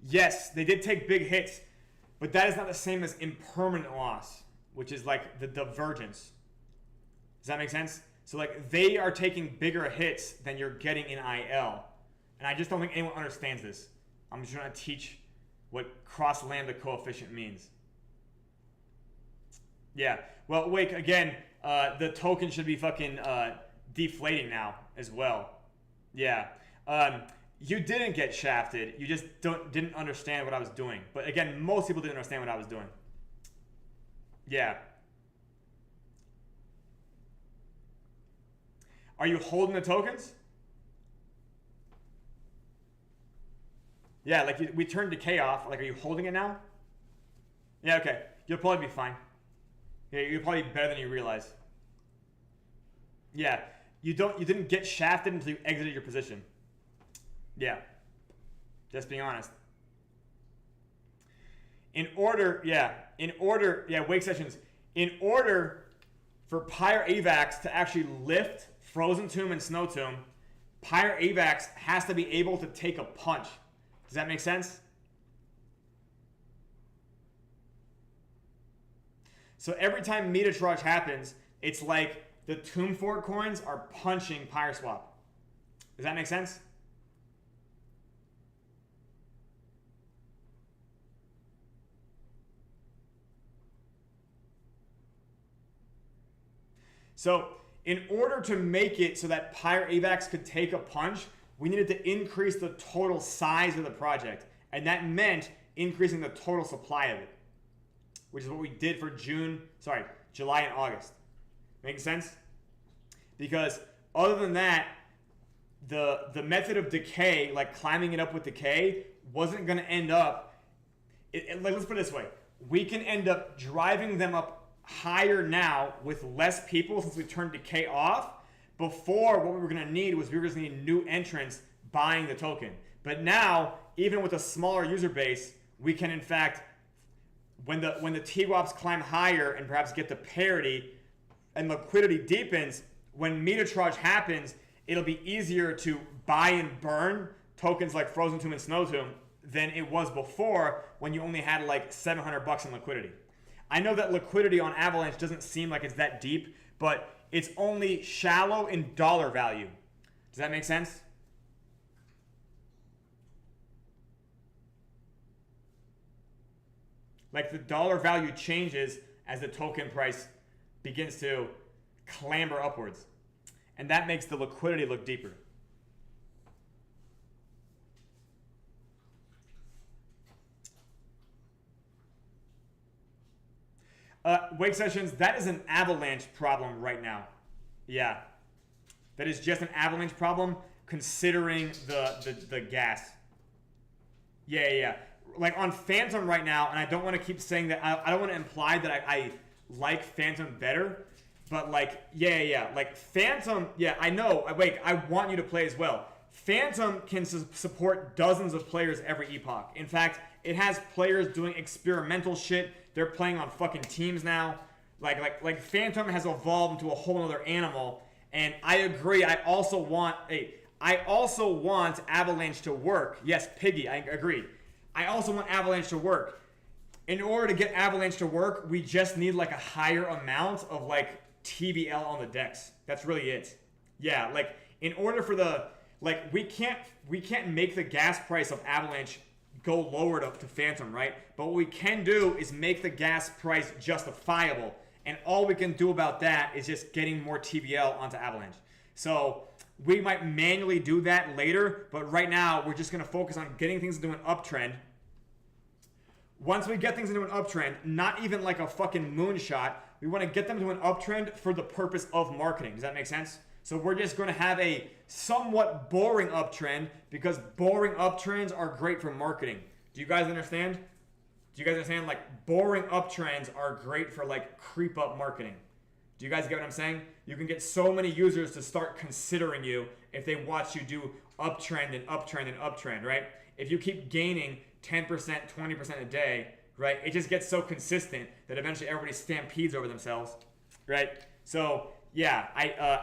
Yes, they did take big hits, but that is not the same as impermanent loss, which is like the divergence. Does that make sense? So like they are taking bigger hits than you're getting in IL. And I just don't think anyone understands this. I'm just trying to teach what cross lambda coefficient means. Yeah. Well, Wake, again, the token should be fucking deflating now as well. Yeah. You didn't get shafted. You just didn't understand what I was doing. But again, most people didn't understand what I was doing. Yeah. Are you holding the tokens? Yeah, like we turned decay off. Like, are you holding it now? Yeah, okay. You'll probably be fine. Yeah, you're probably better than you realize. Yeah, you didn't get shafted until you exited your position. Yeah, just being honest. Wake sessions. In order for PYRESWAP to actually lift Frozen Tomb and Snow Tomb, PYRESWAP has to be able to take a punch. Does that make sense? So every time Metatrage happens, it's like the Tomb Fort coins are punching PYRESWAP. Does that make sense? So in order to make it so that PYRESWAP could take a punch, we needed to increase the total size of the project. And that meant increasing the total supply of it, which is what we did for July and August. Make sense? Because other than that, the method of decay, like climbing it up with decay, wasn't going to end up, let's put it this way. We can end up driving them up higher now with less people since we turned decay off. Before, what we were going to need was we were going to need new entrants buying the token. But now, even with a smaller user base, we can in fact, when the TWAPs climb higher and perhaps get to parity and liquidity deepens, when Metatrage happens, it'll be easier to buy and burn tokens like Frozen Tomb and Snow Tomb than it was before when you only had like $700 in liquidity. I know that liquidity on Avalanche doesn't seem like it's that deep, but it's only shallow in dollar value. Does that make sense? Like the dollar value changes as the token price begins to clamber upwards. And that makes the liquidity look deeper. Wake sessions, that is an Avalanche problem right now. Yeah. That is just an Avalanche problem considering the gas. Yeah. Like on Phantom right now, and I don't want to keep saying that, I don't want to imply that I like Phantom better, but like, yeah. Like Phantom, yeah, I know. Wait, I want you to play as well. Phantom can support dozens of players every epoch. In fact, it has players doing experimental shit. They're playing on fucking teams now. Like Phantom has evolved into a whole other animal. And I agree. I also want Avalanche to work. Yes, Piggy, I agree. I also want Avalanche to work. In order to get Avalanche to work, we just need like a higher amount of like TVL on the decks. That's really it. Yeah, like in order for the we can't make the gas price of Avalanche go lower to Phantom, right? But what we can do is make the gas price justifiable. And all we can do about that is just getting more TVL onto Avalanche. So we might manually do that later, but right now we're just going to focus on getting things into an uptrend. Once we get things into an uptrend, not even like a fucking moonshot, we want to get them to an uptrend for the purpose of marketing. Does that make sense? So we're just going to have a somewhat boring uptrend because boring uptrends are great for marketing. Do you guys understand? Do you guys understand? Like boring uptrends are great for like creep up marketing. Do you guys get what I'm saying? You can get so many users to start considering you if they watch you do uptrend and uptrend and uptrend, right? If you keep gaining 10%, 20% a day, right, it just gets so consistent that eventually everybody stampedes over themselves, right? So yeah,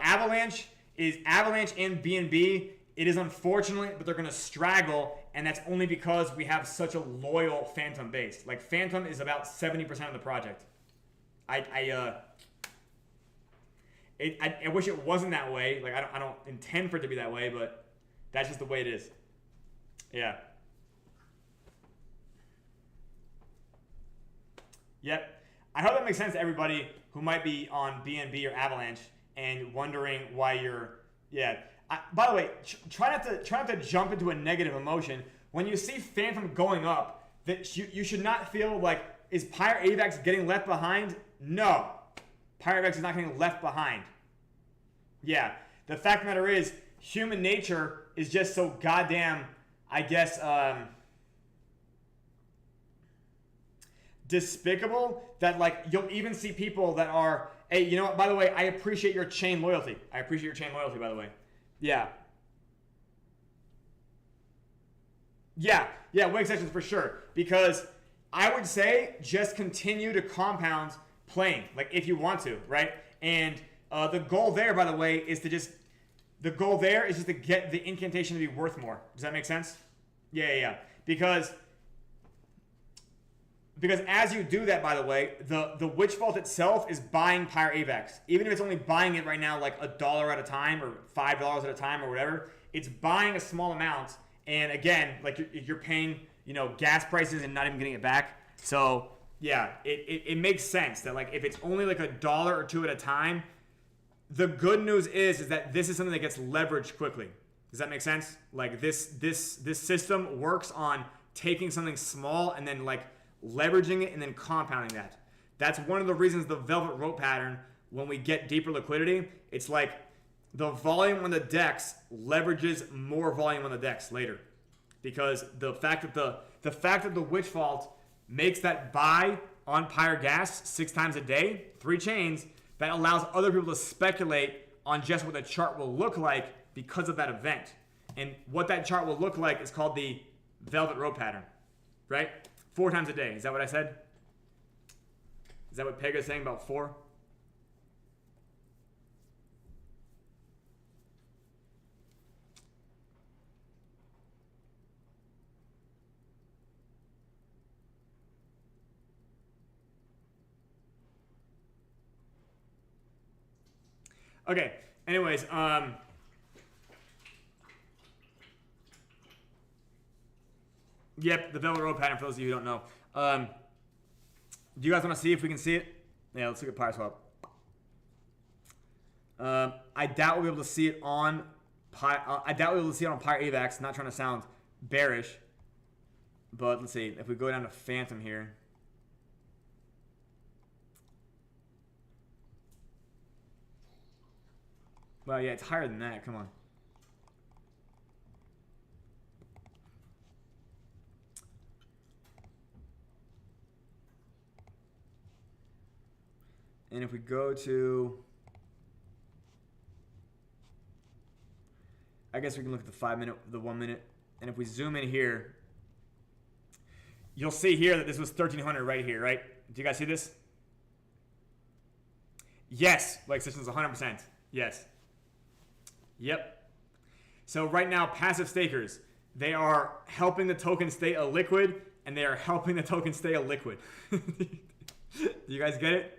Avalanche and BNB. It is unfortunate, but they're going to straggle, and that's only because we have such a loyal Phantom base. Like, Phantom is about 70% of the project. I wish it wasn't that way. Like, I don't intend for it to be that way, but that's just the way it is. Yeah. Yep. I hope that makes sense to everybody who might be on BNB or Avalanche and wondering why you're, yeah. By the way, try not to jump into a negative emotion. When you see Phantom going up, that you should not feel like, is PYREWAP getting left behind? No. PYREWAP is not getting left behind. Yeah. The fact of the matter is, human nature is just so goddamn, I guess, despicable that, like, you'll even see people that are, hey, you know what, by the way, I appreciate your chain loyalty. I appreciate your chain loyalty, by the way. Yeah. Yeah, wig sections for sure. Because I would say just continue to compound playing, like, if you want to, right? And the goal there, by the way, is to just to get the incantation to be worth more. Does that make sense? Yeah. Because as you do that, by the way, the Witch Vault itself is buying PYREWAP. Even if it's only buying it right now like $1 at a time or $5 at a time or whatever, it's buying a small amount. And again, like, you're paying, gas prices and not even getting it back. So yeah, it makes sense that, like, if it's only like $1 or $2 at a time, the good news is that this is something that gets leveraged quickly. Does that make sense? Like, this system works on taking something small and then, like, leveraging it and then compounding that. That's one of the reasons the velvet rope pattern, when we get deeper liquidity, it's like the volume on the DEX leverages more volume on the DEX later, because the fact that the Witch Vault makes that buy on Pyre Gas 6 times a day, 3 chains, that allows other people to speculate on just what the chart will look like because of that event. And what that chart will look like is called the velvet rope pattern, right? 4 times a day. Is that what I said? Is that what Pega is saying about 4? Okay. Anyways, yep, the velvet rope pattern, for those of you who don't know. Do you guys want to see if we can see it? Yeah, let's look at PYRESWAP. I doubt we'll be able to see it on PYREWAP. Not trying to sound bearish, but let's see if we go down to Phantom here. Well, yeah, it's higher than that. Come on. And if we go to, I guess we can look at the 5 minute, the 1 minute. And if we zoom in here, you'll see here that this was 1300 right here, right? Do you guys see this? Yes, like this is 100%. Yes. Yep. So right now, passive stakers, they are helping the token stay illiquid, and they are helping the token stay illiquid. Do you guys get it?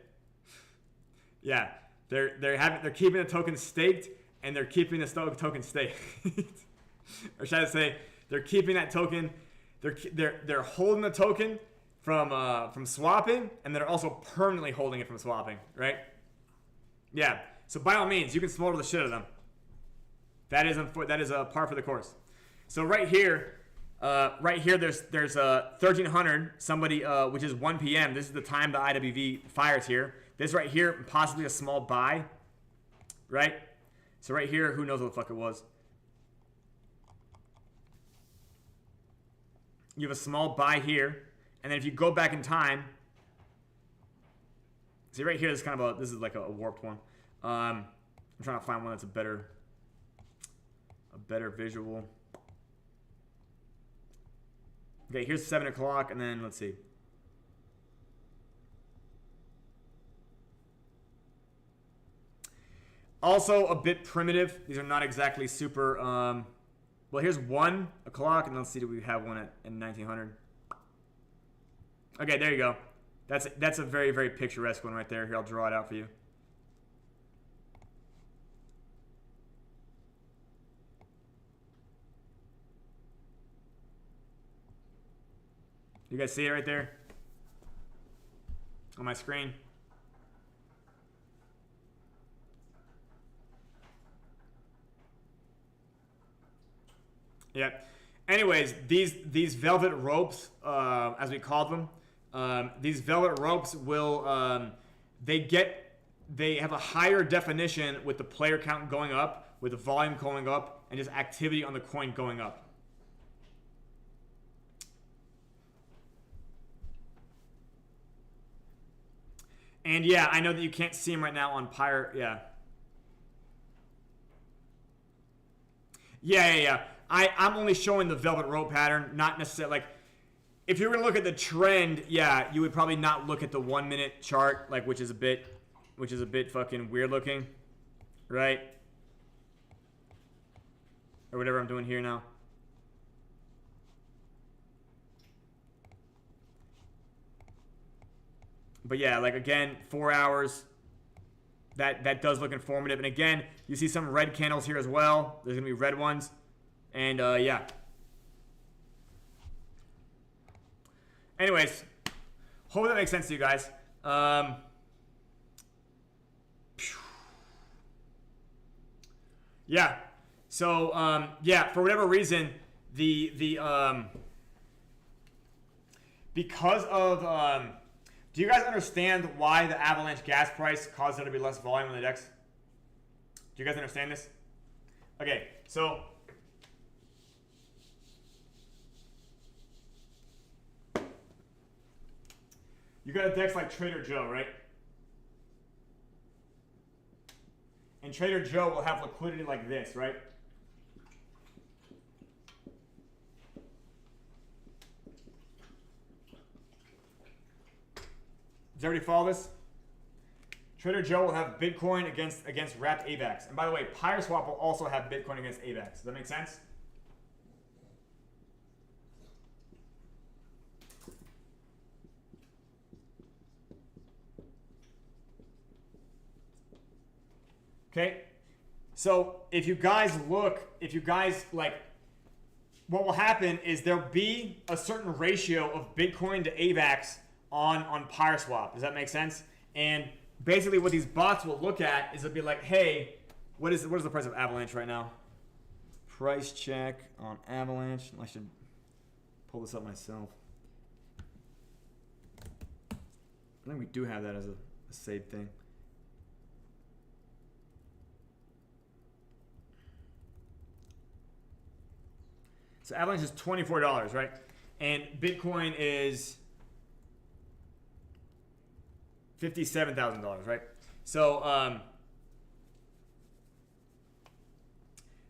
Yeah. They're keeping the token staked, and they're keeping the token staked. Or should I say, they're keeping that token. They're holding the token from swapping, and they're also permanently holding it from swapping, right? Yeah. So by all means, you can smolder the shit out of them. That is a par for the course. So right here, there's 1300. Somebody, which is 1 p.m. This is the time the IWV fires here. This right here, possibly a small buy, right? So right here, who knows what the fuck it was? You have a small buy here, and then if you go back in time, see right here, this is like a warped one. I'm trying to find one that's a better better visual. Okay, here's 7 o'clock, and then let's see. Also a bit primitive. These are not exactly super. Well, here's 1 o'clock, and let's see, do we have one in 1900? Okay, there you go. That's a very, very picturesque one right there. Here, I'll draw it out for you. You guys see it right there on my screen? Yeah. Anyways, these velvet ropes, as we call them, these velvet ropes will they have a higher definition with the player count going up, with the volume going up, and just activity on the coin going up. And yeah, I know that you can't see them right now on Pyre. Yeah. I'm only showing the velvet rope pattern, not necessarily like. If you were gonna look at the trend, yeah, you would probably not look at the 1 minute chart, like which is a bit fucking weird looking, right? Or whatever I'm doing here now. But yeah, like again, 4 hours. That does look informative. And again, you see some red candles here as well. There's gonna be red ones. And yeah. Anyways, hope that makes sense to you guys. Yeah. So yeah, for whatever reason, because of do you guys understand why the Avalanche gas price caused there to be less volume on the DEX? Do you guys understand this? Okay, so you got a DEX like Trader Joe, right? And Trader Joe will have liquidity like this, right? Does everybody follow this? Trader Joe will have Bitcoin against wrapped AVAX. And by the way, PYRESWAP will also have Bitcoin against AVAX. Does that make sense? Okay, so if you guys like, what will happen is there'll be a certain ratio of Bitcoin to AVAX on PYRESWAP. Does that make sense? And basically what these bots will look at is they'll be like, hey, what is the price of Avalanche right now? Price check on Avalanche. I should pull this up myself. I think we do have that as a saved thing. So Avalanche is $24, right? And Bitcoin is $57,000, right? So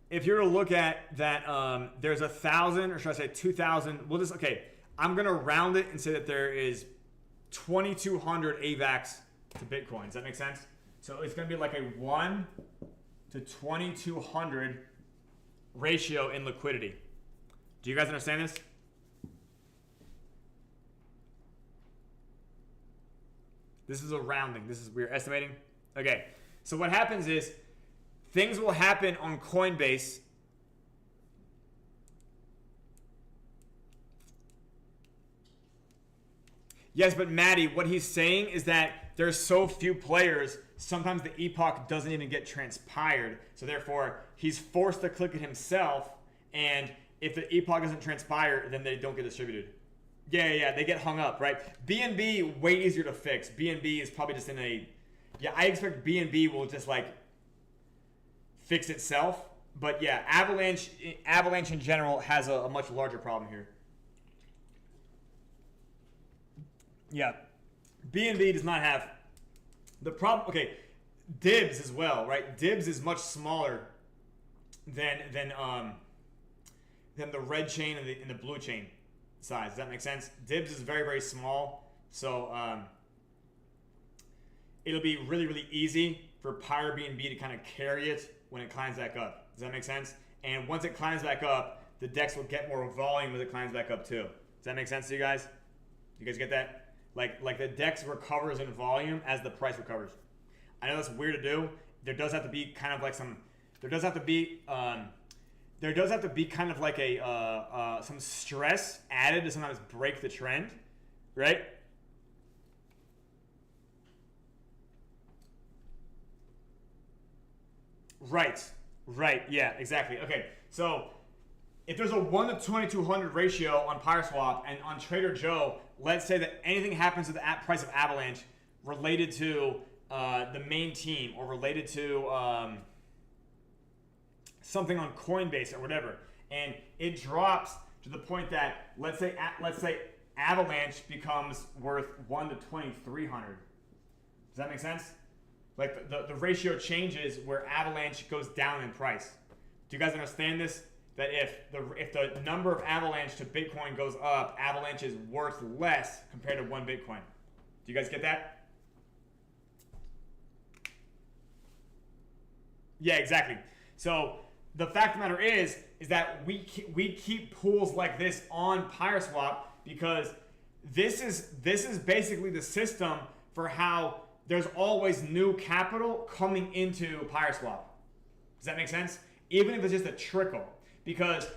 if you're to look at that, there's 1,000, or should I say 2,000? Okay, I'm gonna round it and say that there is 2,200 AVAX to Bitcoin. Does that make sense? So it's gonna be like a 1 to 2,200 ratio in liquidity. Do you guys understand this? This is a rounding. We're estimating. Okay. So what happens is things will happen on Coinbase. Yes, but Maddie, what he's saying is that there's so few players, sometimes the epoch doesn't even get transpired. So therefore, he's forced to click it himself, and if the epoch doesn't transpire, then they don't get distributed. Yeah, they get hung up, right? BNB, way easier to fix. BNB is probably just in a... Yeah, I expect BNB will just, like, fix itself. But, yeah, Avalanche in general has a much larger problem here. Yeah, BNB does not have... The problem... Okay, Dibs as well, right? Dibs is much smaller than the red chain and the blue chain size. Does that make sense? Dibs is very, very small, so it'll be really, really easy for PyreBNB to kind of carry it when it climbs back up. Does that make sense? And once it climbs back up, the DEX will get more volume as it climbs back up too. Does that make sense to you guys? You guys get that? Like the DEX recovers in volume as the price recovers. I know that's weird to do. There does have to be kind of like some. There does have to be kind of like a some stress added to sometimes break the trend, right? Right, yeah, exactly. Okay, so if there's a 1 to 2200 ratio on PYRESWAP and on Trader Joe, let's say that anything happens to the price of Avalanche related to the main team or related to something on Coinbase or whatever, and it drops to the point that let's say Avalanche becomes worth 1 to 2300. Does that make sense? Like the ratio changes where Avalanche goes down in price. Do you guys understand this? That if the number of Avalanche to Bitcoin goes up, Avalanche is worth less compared to 1 Bitcoin. Do you guys get that? Yeah, exactly. So the fact of the matter is that we keep pools like this on PYRESWAP because this is basically the system for how there's always new capital coming into PYRESWAP. Does that make sense? Even if it's just a trickle. Because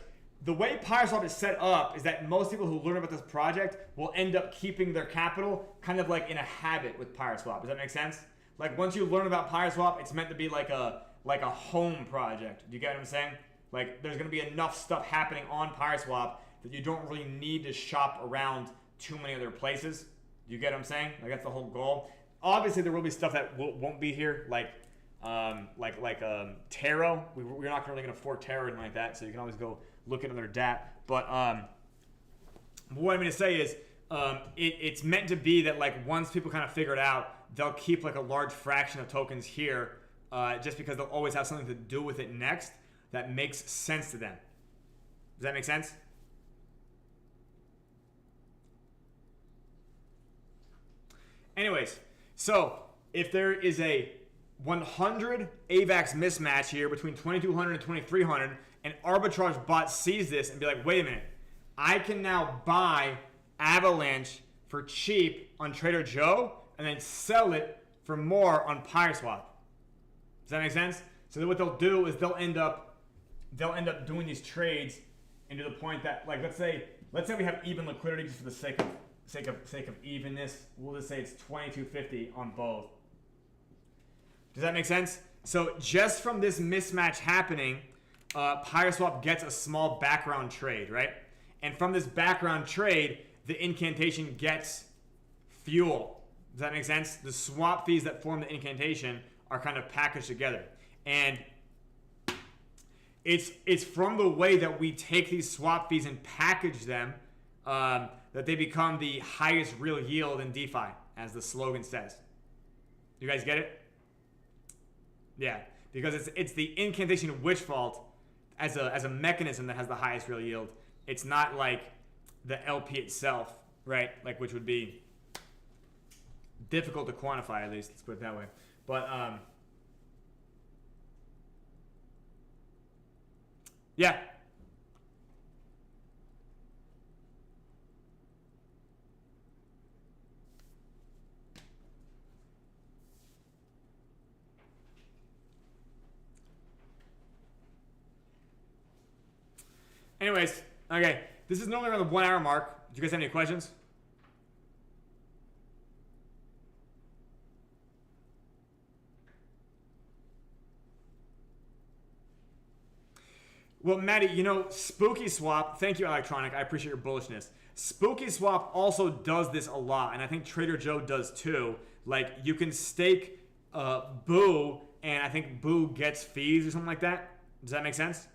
the way PYRESWAP is set up is that most people who learn about this project will end up keeping their capital kind of like in a habit with PYRESWAP. Does that make sense? Like once you learn about PYRESWAP, it's meant to be like a home project. Do you get what I'm saying? Like there's going to be enough stuff happening on PYRESWAP that you don't really need to shop around too many other places. Do you get what I'm saying? Like that's the whole goal. Obviously, there will be stuff that won't be here, like Taro. We're not really going to fork Taro or anything like that, so you can always go look at another DApp. But what I'm going to say is it's meant to be that like once people kind of figure it out, they'll keep like a large fraction of tokens here just because they'll always have something to do with it next that makes sense to them. Does that make sense? Anyways. So, if there is a 100 AVAX mismatch here between 2200 and 2300, an arbitrage bot sees this and be like, wait a minute, I can now buy Avalanche for cheap on Trader Joe and then sell it for more on PYRESWAP. Does that make sense? So then what they'll do is they'll end up doing these trades, and to the point that, like, let's say we have even liquidity just for the sake of evenness. We'll just say it's 2250 on both. Does that make sense? So just from this mismatch happening, PYRESWAP gets a small background trade, right? And from this background trade, the incantation gets fuel. Does that make sense? The swap fees that form the incantation are kind of packaged together. And it's from the way that we take these swap fees and package them that they become the highest real yield in DeFi, as the slogan says. You guys get it? Yeah, because it's the incantation witch vault as a mechanism that has the highest real yield. It's not like the LP itself, right? Like, which would be difficult to quantify, at least. Let's put it that way. But yeah. Anyways, okay, this is normally around the 1 hour mark. Do you guys have any questions? Well, Maddie, you know, Spooky Swap, thank you, Electronic. I appreciate your bullishness. Spooky Swap also does this a lot, and I think Trader Joe does too. Like, you can stake Boo, and I think Boo gets fees or something like that. Does that make sense?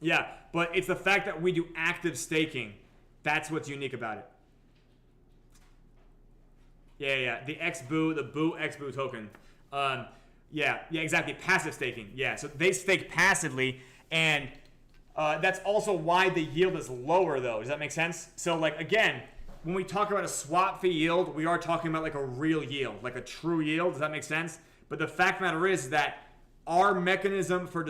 Yeah, but it's the fact that we do active staking. That's what's unique about it. Yeah. The XBoo, the Boo XBoo token. Yeah, exactly. Passive staking. Yeah, so they stake passively, and that's also why the yield is lower, though. Does that make sense? So, like, again, when we talk about a swap fee yield, we are talking about like a real yield, like a true yield. Does that make sense? But the fact of the matter is that our mechanism for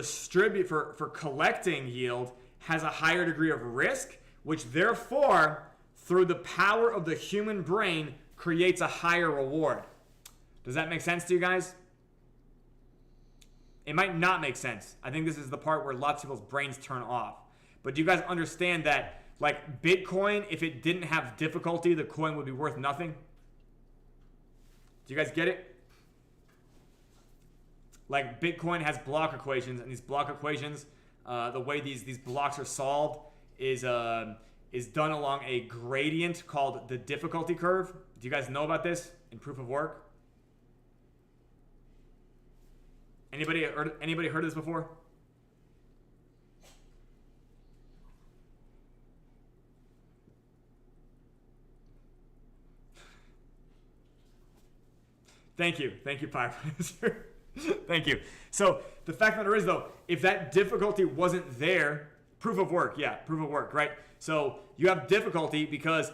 collecting yield has a higher degree of risk, which therefore, through the power of the human brain, creates a higher reward. Does that make sense to you guys? It might not make sense. I think this is the part where lots of people's brains turn off. But do you guys understand that, like, Bitcoin, if it didn't have difficulty, the coin would be worth nothing? Do you guys get it? Like, Bitcoin has block equations, and these block equations, the way these blocks are solved is done along a gradient called the difficulty curve. Do you guys know about this in proof of work? Anybody heard of this before? Thank you, PYRESWAP. Thank you. So the fact of the matter is, though, if that difficulty wasn't there, proof of work, right? So you have difficulty because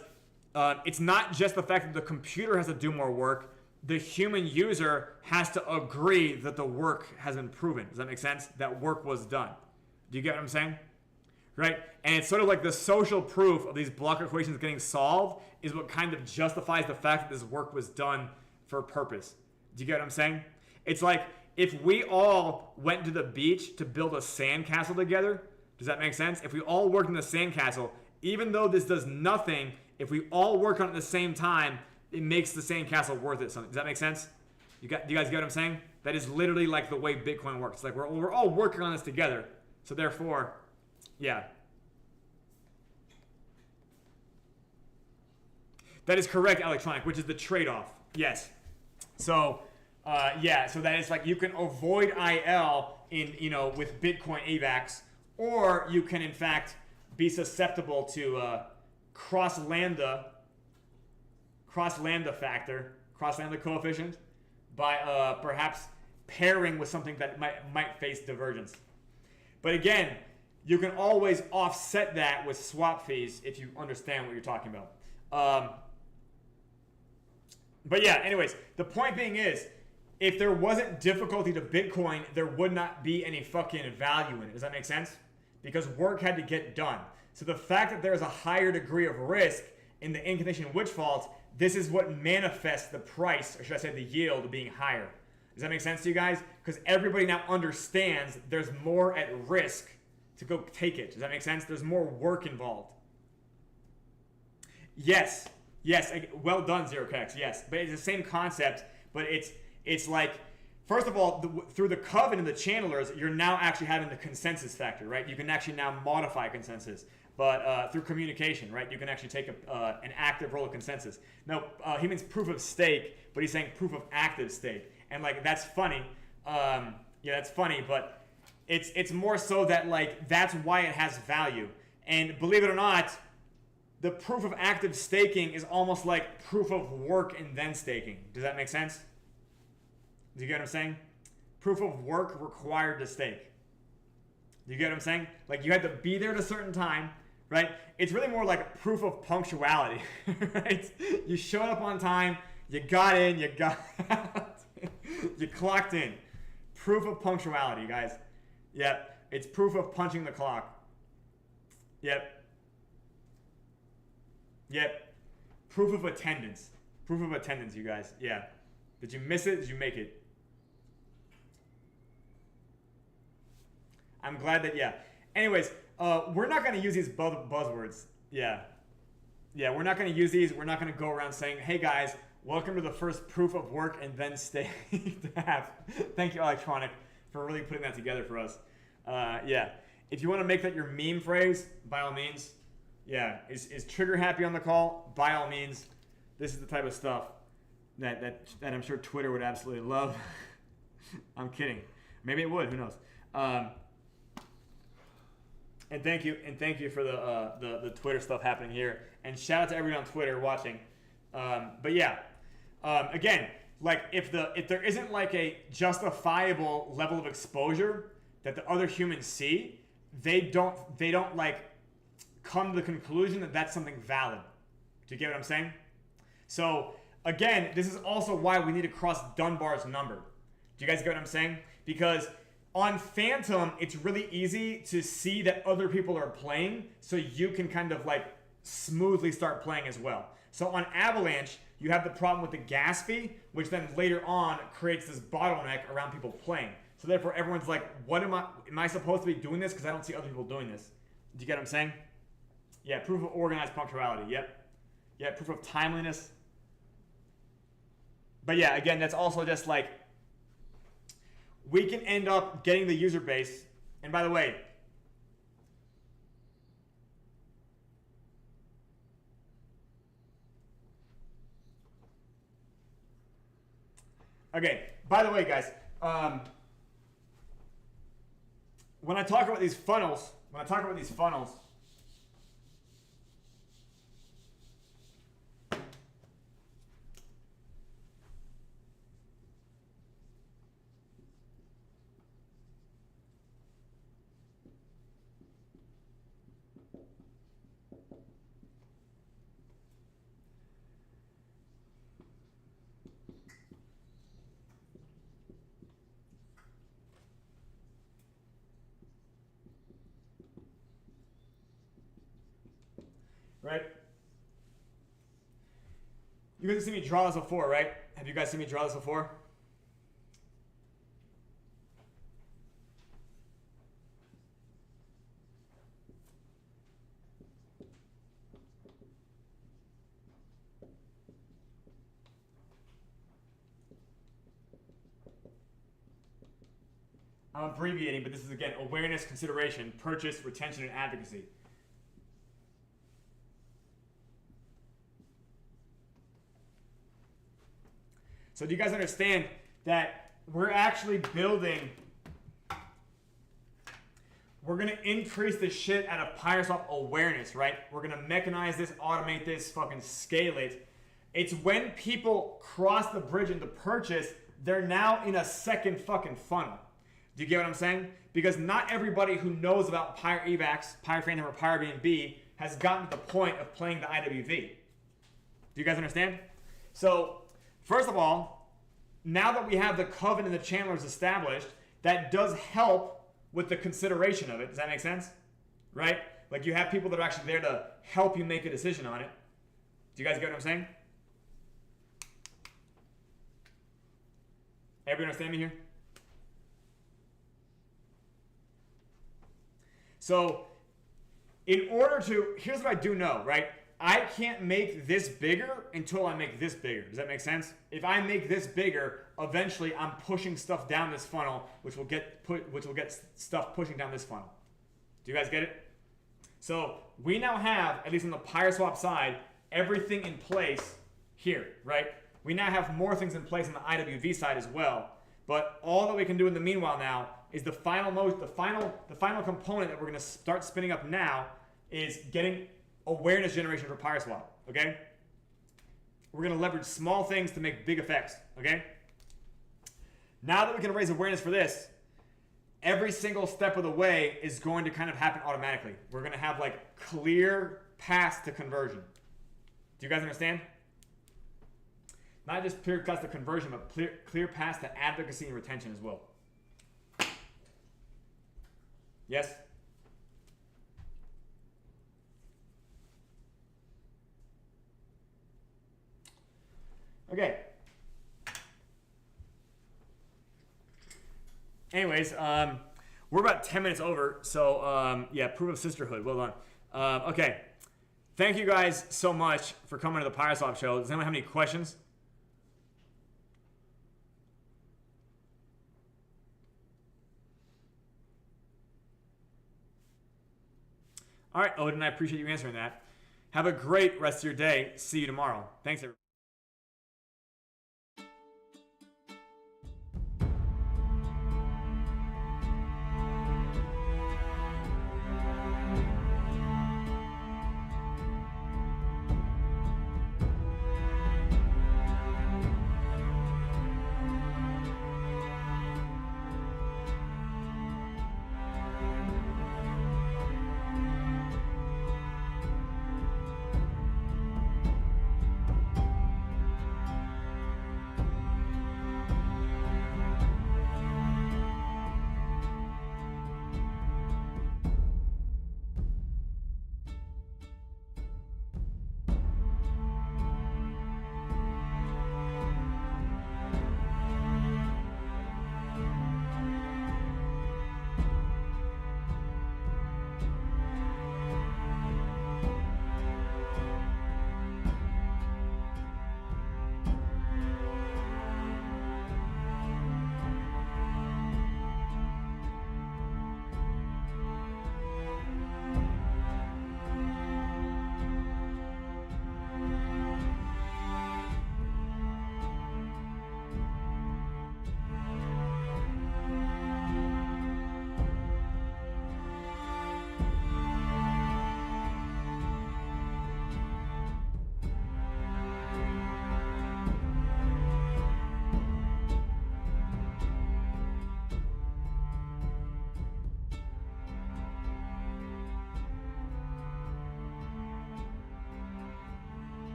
it's not just the fact that the computer has to do more work. The human user has to agree that the work has been proven. Does that make sense? That work was done. Do you get what I'm saying? Right? And it's sort of like the social proof of these block equations getting solved is what kind of justifies the fact that this work was done for a purpose. Do you get what I'm saying? It's like if we all went to the beach to build a sandcastle together, does that make sense? If we all worked in the sandcastle, even though this does nothing, if we all work on it at the same time, it makes the sandcastle worth it. Something. Does that make sense? Do you guys get what I'm saying? That is literally like the way Bitcoin works. Like we're all working on this together. So therefore, yeah. That is correct, electronic, which is the trade-off. Yes. So, so that is like you can avoid IL in, with Bitcoin AVAX, or you can in fact be susceptible to cross lambda coefficient by perhaps pairing with something that might face divergence. But again, you can always offset that with swap fees if you understand what you're talking about. But yeah, anyways, the point being is, if there wasn't difficulty to Bitcoin, there would not be any fucking value in it. Does that make sense? Because work had to get done. So the fact that there's a higher degree of risk in the incantation witch fault, this is what manifests the price, or should I say the yield, being higher. Does that make sense to you guys? Because everybody now understands there's more at risk to go take it. Does that make sense? There's more work involved. Yes, well done, ZeroKex, yes. But it's the same concept, but it's like, first of all, through the coven and the channelers, you're now actually having the consensus factor, right? You can actually now modify consensus. But through communication, right, you can actually take an active role of consensus. Now, he means proof of stake, but he's saying proof of active stake. And, like, that's funny. That's funny, but it's more so that, like, that's why it has value. And believe it or not, the proof of active staking is almost like proof of work and then staking. Does that make sense? Do you get what I'm saying? Proof of work required to stake. Do you get what I'm saying? Like, you had to be there at a certain time, right? It's really more like proof of punctuality, right? You showed up on time, you got in, you got out, you clocked in. Proof of punctuality, guys. Yep, it's proof of punching the clock. Yep. Proof of attendance. Proof of attendance, you guys. Yeah. Did you miss it? Did you make it? I'm glad that, yeah. Anyways, we're not going to use these buzzwords. Yeah, we're not going to use these. We're not going to go around saying, hey, guys, welcome to the first proof of work and then stay to have. Thank you, Electronic, for really putting that together for us. If you want to make that your meme phrase, by all means. Yeah, is Trigger happy on the call? By all means. This is the type of stuff that I'm sure Twitter would absolutely love. I'm kidding. Maybe it would. Who knows? And thank you for the Twitter stuff happening here. And shout out to everyone on Twitter watching. Again, like if there isn't like a justifiable level of exposure that the other humans see, they don't like come to the conclusion that that's something valid. Do you get what I'm saying? So again, this is also why we need to cross Dunbar's number. Do you guys get what I'm saying? Because on Phantom, it's really easy to see that other people are playing, so you can kind of like smoothly start playing as well. So on Avalanche, you have the problem with the gas fee, which then later on creates this bottleneck around people playing. So therefore, everyone's like, "What am I supposed to be doing this? Because I don't see other people doing this." Do you get what I'm saying? Yeah, proof of organized punctuality. Yep. Yeah, proof of timeliness. But yeah, again, that's also just like, we can end up getting the user base. And by the way, guys, when I talk about these funnels, right? You guys have seen me draw this before, right? Have you guys seen me draw this before? I'm abbreviating, but this is again awareness, consideration, purchase, retention, and advocacy. So do you guys understand that we're actually building, we're going to increase the shit out of PYRESWAP awareness, right? We're going to mechanize this, automate this, fucking scale it. It's when people cross the bridge into purchase, they're now in a second fucking funnel. Do you get what I'm saying? Because not everybody who knows about PyreEvax, PyrePhantom, or PyreBnB has gotten to the point of playing the IWV. Do you guys understand? So, first of all, now that we have the Coven and the Channelers established, that does help with the consideration of it. Does that make sense? Right? Like you have people that are actually there to help you make a decision on it. Do you guys get what I'm saying? Everybody understand me here? So, in order to, here's what I do know, right? I can't make this bigger until I make this bigger. Does that make sense? If I make this bigger, eventually I'm pushing stuff down this funnel, which will get stuff pushing down this funnel. Do you guys get it? So we now have, at least on the PYRESWAP side, everything in place here, right? We now have more things in place on the IWV side as well. But all that we can do in the meanwhile now is the final component that we're going to start spinning up now is getting awareness generation for PYRESWAP, okay? We're going to leverage small things to make big effects, okay? Now that we can raise awareness for this, every single step of the way is going to kind of happen automatically. We're going to have like clear paths to conversion. Do you guys understand? Not just clear paths to conversion, but clear paths to advocacy and retention as well. Yes? Okay. Anyways, we're about 10 minutes over, so yeah, proof of sisterhood. Well done. Okay. Thank you guys so much for coming to the PYRESWAP show. Does anyone have any questions? All right, Odin, I appreciate you answering that. Have a great rest of your day. See you tomorrow. Thanks, everybody.